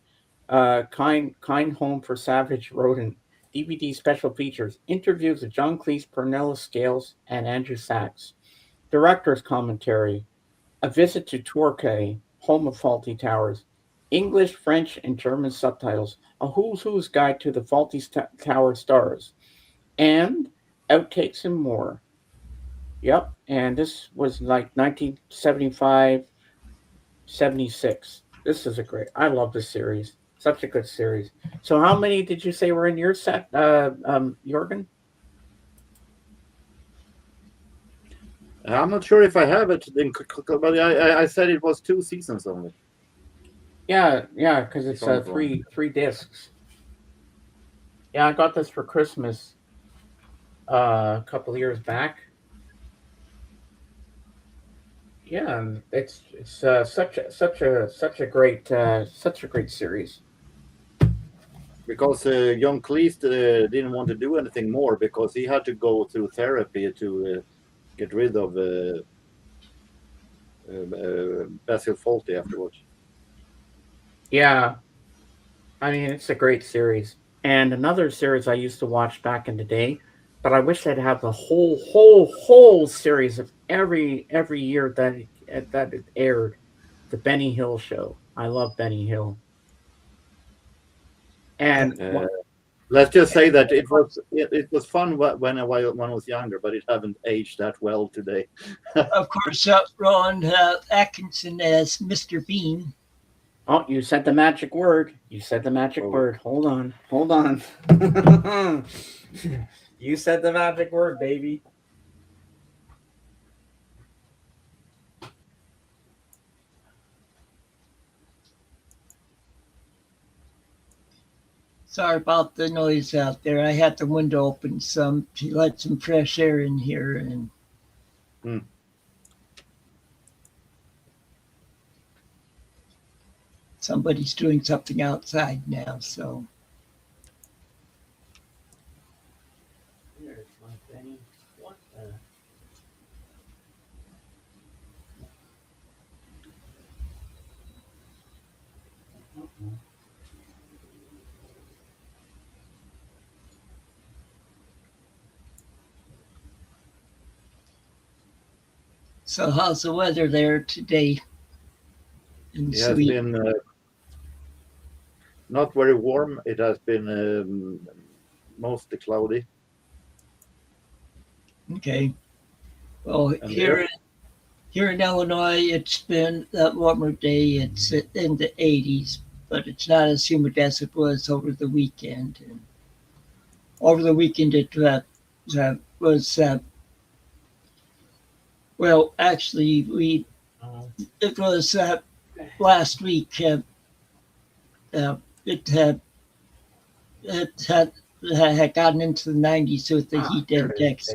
Kind Home for Savage Rodent. DVD special features. Interviews with John Cleese, Pernilla Scales, and Andrew Sachs. Director's commentary. A visit to Torquay, home of Faulty Towers. English, French, and German subtitles. A who's who's guide to the Faulty Tower stars. And outtakes and more. Yep, and this was like 1975, 76. This is I love this series. Such a good series. So how many did you say were in your set, Jorgen? I'm not sure if I have it, but I said it was 2 seasons only. Yeah, because it's three discs. Yeah, I got this for Christmas a couple of years back. Yeah, and it's such a great series. Because John Cleese didn't want to do anything more because he had to go through therapy to get rid of Basil Fawlty afterwards. Yeah, I mean it's a great series. And another series I used to watch back in the day, but I wish they'd have the whole series of every year that it aired. The Benny Hill Show. I love Benny Hill. And let's just say that it was fun when I was younger, but it haven't aged that well today. Of course, Ron Atkinson as Mr. Bean. Oh, you said the magic word. Word. Hold on. You said the magic word, baby. Sorry about the noise out there. I had the window open some to let some fresh air in here, and somebody's doing something outside now. So There's my Benny. What the? how's the weather there today? It has been not very warm. It has been mostly cloudy. Okay. Well, And here in Illinois, it's been that warmer day. It's in the 80s, but it's not as humid as it was over the weekend. And over the weekend, it was Well, actually, it was last week. It had gotten into the 90s with the heat there it is. index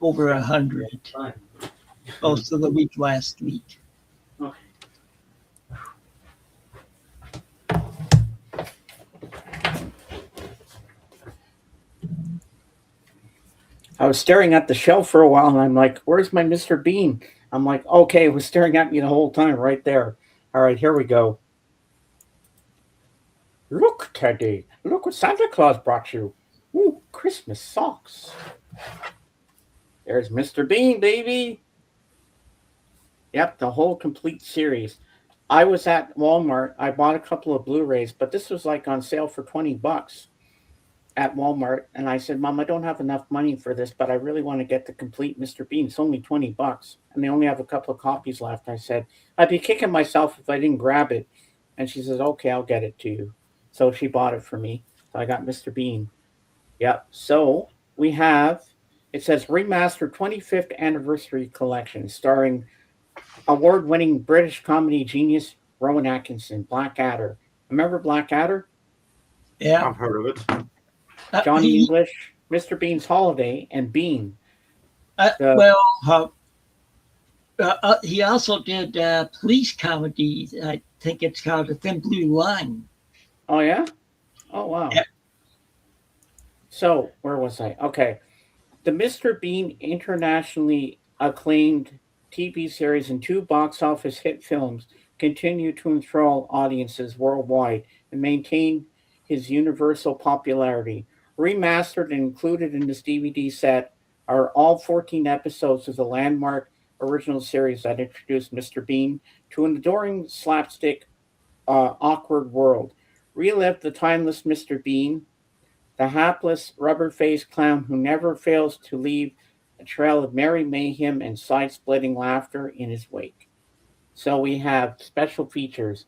over 100 most of the week last week. Okay. I was staring at the shelf for a while, and I'm like, "Where's my Mr. Bean?" I'm like, "Okay, it was staring at me the whole time, right there." All right, here we go. Look, Teddy. Look what Santa Claus brought you. Ooh, Christmas socks. There's Mr. Bean, baby. Yep, the whole complete series. I was at Walmart. I bought a couple of Blu-rays, but this was like on sale for $20 at Walmart. And I said, Mom, I don't have enough money for this, but I really want to get the complete Mr. Bean. It's only $20. And they only have a couple of copies left. I said, I'd be kicking myself if I didn't grab it. And she says, okay, I'll get it to you. So she bought it for me. So I got Mr. Bean. Yep. So we have, it says remastered 25th anniversary collection starring award-winning British comedy genius Rowan Atkinson, Blackadder. Remember Blackadder? Yeah. I've heard of it. Johnny English, Mr. Bean's Holiday, and Bean. He also did police comedy. I think it's called A Thin Blue Line. Oh, yeah? Oh, wow. Yeah. So, where was I? Okay. The Mr. Bean internationally acclaimed TV series and 2 box office hit films continue to enthrall audiences worldwide and maintain his universal popularity. Remastered and included in this DVD set are all 14 episodes of the landmark original series that introduced Mr. Bean to an adoring slapstick, awkward world. Relive the timeless Mr. Bean, the hapless, rubber-faced clown who never fails to leave a trail of merry mayhem and side-splitting laughter in his wake. So we have special features,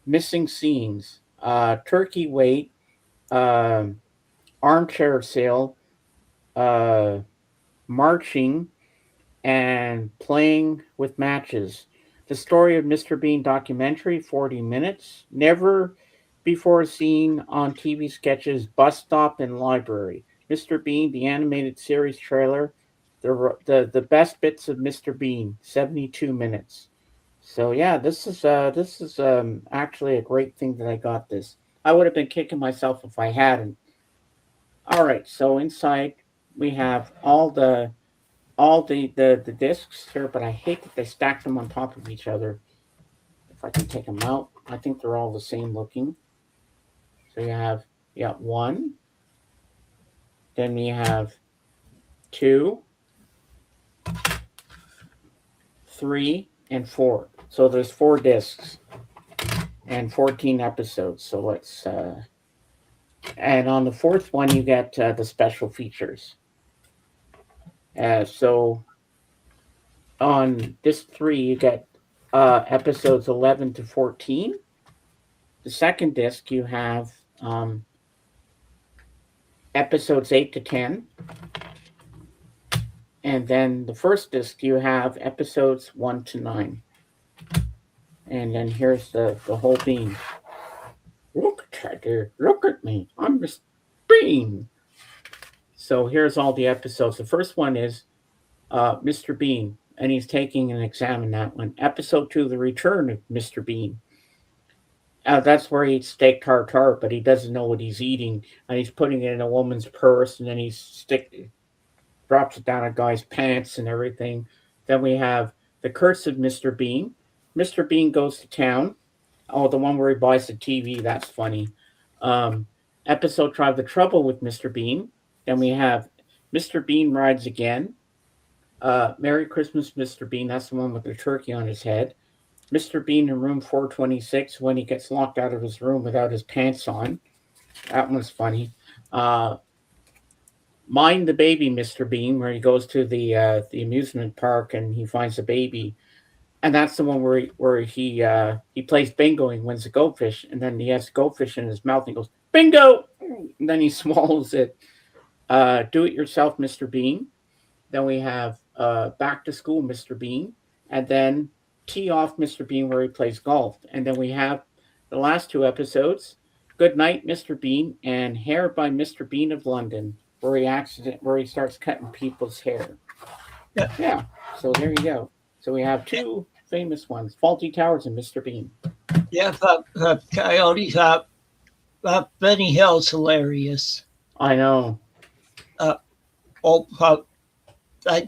missing scenes, turkey weight, armchair sale, marching, and playing with matches. The story of Mr. Bean documentary, 40 minutes. Never before seen on TV sketches, bus stop and library. Mr. Bean, the animated series trailer. The best bits of Mr. Bean, 72 minutes. So yeah, this is actually a great thing that I got this. I would have been kicking myself if I hadn't. All right, so inside we have all the discs here, but I hate that they stacked them on top of each other. If I can take them out, I think they're all the same looking. So you have 1, then we have 2, 3, and 4. So there's 4 discs and 14 episodes. So let's and on the 4th one you get the special features. So on disc 3 you get episodes 11 to 14. The second disc you have episodes 8 to 10. And then the first disc you have episodes 1 to 9. And then here's the whole Bean. Look, Teddy, look at me. I'm Mr. Bean. So here's all the episodes. The first one is Mr. Bean, and he's taking an exam in that one. Episode 2, The Return of Mr. Bean. That's where he eats steak tartare, but he doesn't know what he's eating, and he's putting it in a woman's purse, and then he drops it down a guy's pants and everything. Then we have The Curse of Mr. Bean. Mr. Bean Goes to Town. Oh, the one where he buys the TV. That's funny. Episode 5, The Trouble with Mr. Bean. Then we have Mr. Bean Rides Again. Merry Christmas, Mr. Bean. That's the one with the turkey on his head. Mr. Bean in room 426 when he gets locked out of his room without his pants on. That one's funny. Mind the Baby, Mr. Bean, where he goes to the amusement park and he finds a baby. And that's the one where he plays bingo and wins a goldfish, and then he has goldfish in his mouth and he goes, bingo! And then he swallows it. Do It Yourself, Mr. Bean. Then we have Back to School Mr. Bean, and then Tee Off Mr. Bean where he plays golf. And then we have the last 2 episodes, Good Night Mr. Bean and Hair by Mr. Bean of London, where he starts cutting people's hair. Yeah. So there you go. So we have 2 famous ones, Faulty Towers and Mr. Bean. Yeah, Coyote, Benny Hill's hilarious. I know. I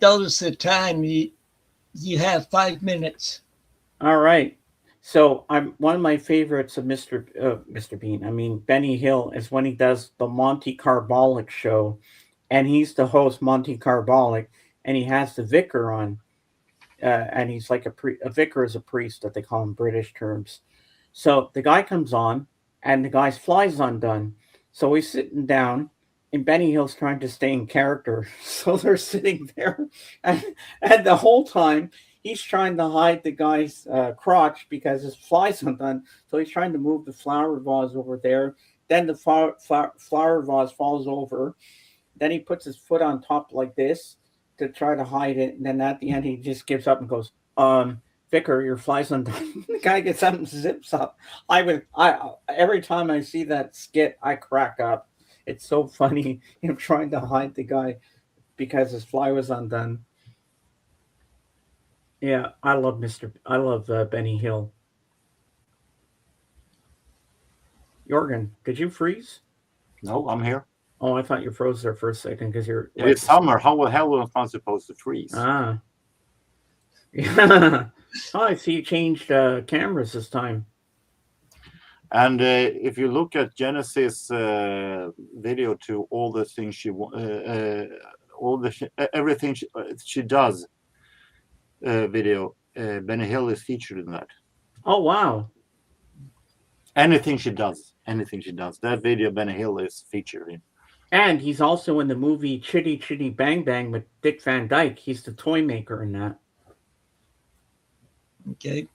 noticed the time you have 5 minutes. All right. So I'm one of my favorites of Mr. Bean. I mean, Benny Hill is when he does the Monty Carbolic show, and he's the host, Monty Carbolic, and he has the vicar on, and he's like a vicar is a priest that they call in British terms. So the guy comes on, and the guy's fly's undone. So he's sitting down, and Benny Hill's trying to stay in character. So they're sitting there, and the whole time he's trying to hide the guy's crotch because his fly's undone. So he's trying to move the flower vase over there. Then the flower vase falls over. Then he puts his foot on top like this to try to hide it. And then at the end, he just gives up and goes, Vicar, your fly's undone. The guy gets up and zips up. Every time I see that skit, I crack up. It's so funny, him trying to hide the guy because his fly was undone. Yeah, I love Benny Hill. Jorgen, did you freeze? No, I'm here. Oh, I thought you froze there for a second because you're. It's summer. How the hell am I supposed to freeze? Ah. Yeah. Oh, I see you changed cameras this time. And if you look at Genesis video to all the things everything she does video, Benny Hill is featured in that. Oh wow! Anything she does, that video Benny Hill is featured in. And he's also in the movie Chitty Chitty Bang Bang with Dick Van Dyke. He's the toy maker in that. Okay.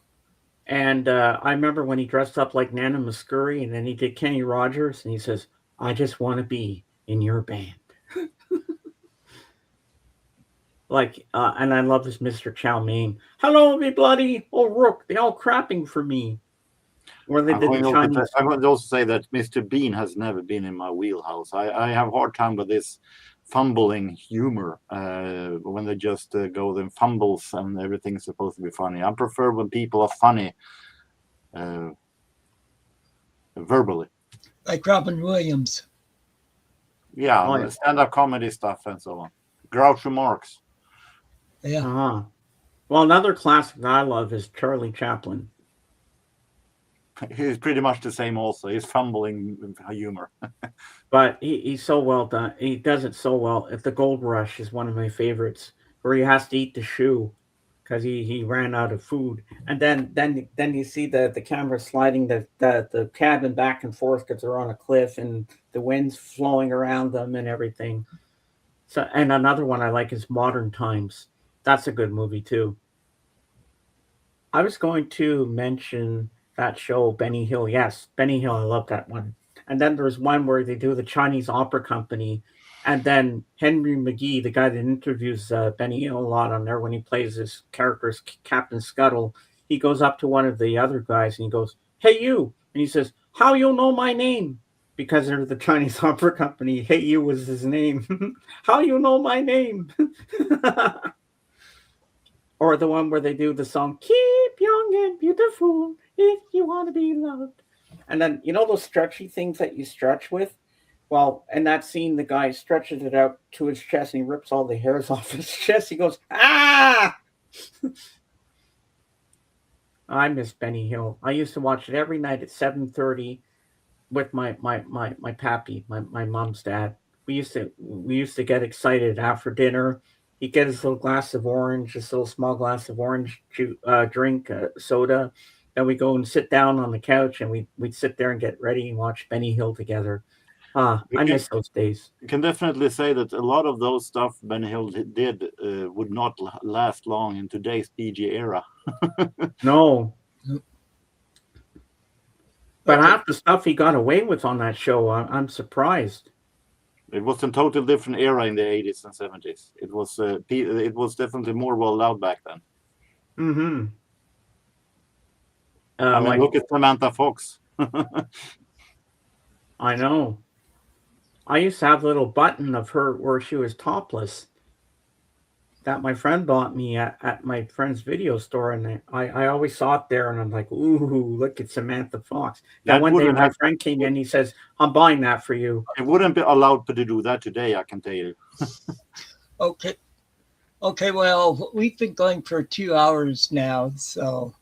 And I remember when he dressed up like Nana Muscuri, and then he did Kenny Rogers, and he says, "I just want to be in your band." And I love this Mr. Chow Mein. Hello, me bloody old rook. They all crapping for me. Where they did the Chinese. I'm going to also say that Mr. Bean has never been in my wheelhouse. I have a hard time with this fumbling humor when they just go in fumbles and everything's supposed to be funny. I prefer when people are funny verbally. Like Robin Williams. Yeah, stand-up comedy stuff and so on. Groucho Marx. Yeah. Uh-huh. Well, another classic that I love is Charlie Chaplin. He's pretty much the same also. He's fumbling humor. But he's so well done. He does it so well. The Gold Rush is one of my favorites, where he has to eat the shoe because he ran out of food. And then you see the camera sliding the cabin back and forth because they're on a cliff and the wind's flowing around them and everything. So, and another one I like is Modern Times. That's a good movie too. I was going to mention that show, Benny Hill. Yes, Benny Hill. I love that one. And then there's one where they do the Chinese Opera Company. And then Henry McGee, the guy that interviews Benny Hill a lot on there when he plays his character as Captain Scuttle, he goes up to one of the other guys and he goes, "Hey, you." And he says, "How you know my name?" Because they're the Chinese Opera Company. Hey, you was his name. How you know my name? Or the one where they do the song, "Keep young and beautiful if you want to be loved." And then, you know those stretchy things that you stretch with? Well, in that scene, the guy stretches it out to his chest and he rips all the hairs off his chest. He goes, "Ah!" I miss Benny Hill. I used to watch it every night at 7:30 with my pappy, my mom's dad. We used to get excited after dinner. He'd get his little glass of orange, this little small glass of orange drink, soda. Then we go and sit down on the couch and we'd sit there and get ready and watch Benny Hill together. I miss those days. You can definitely say that a lot of those stuff Benny Hill did would not last long in today's PG era. No. But half the stuff he got away with on that show, I'm surprised. It was a totally different era in the 80s and 70s. It was definitely more well loved back then. Mm-hmm. I mean, look at Samantha Fox. I know. I used to have a little button of her where she was topless that my friend bought me at my friend's video store, and I always saw it there, and I'm like, ooh, look at Samantha Fox. Now That one day wouldn't my have- friend came in, he says, I'm buying that for you. It wouldn't be allowed to do that today, I can tell you. Okay. Okay, well, we've been going for 2 hours now, so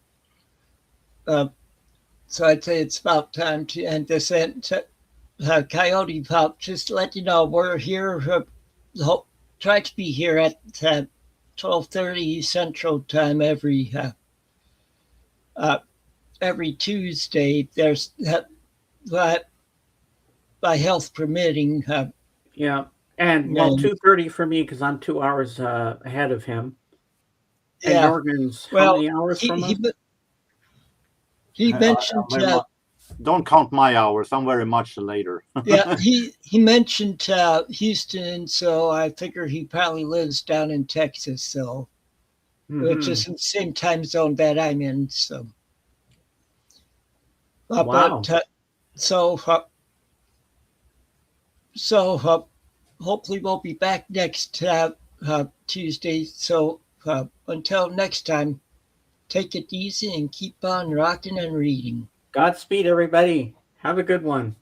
I'd say it's about time to end this. And Coyote Pop, just to let you know, we're here. Try to be here at 12:30 Central Time every Tuesday. There's by health permitting. Yeah. And well, 2:30 for me because I'm 2 hours ahead of him. And Yeah. Jorgen's how Well, many hours from us? he mentioned. Don't count my hours. I'm very much later. Yeah, he mentioned Houston, so I figure he probably lives down in Texas, so which is in the same time zone that I'm in. So, Wow. but hopefully we'll be back next Tuesday. So until next time, take it easy and keep on rocking and reading. Godspeed, everybody. Have a good one.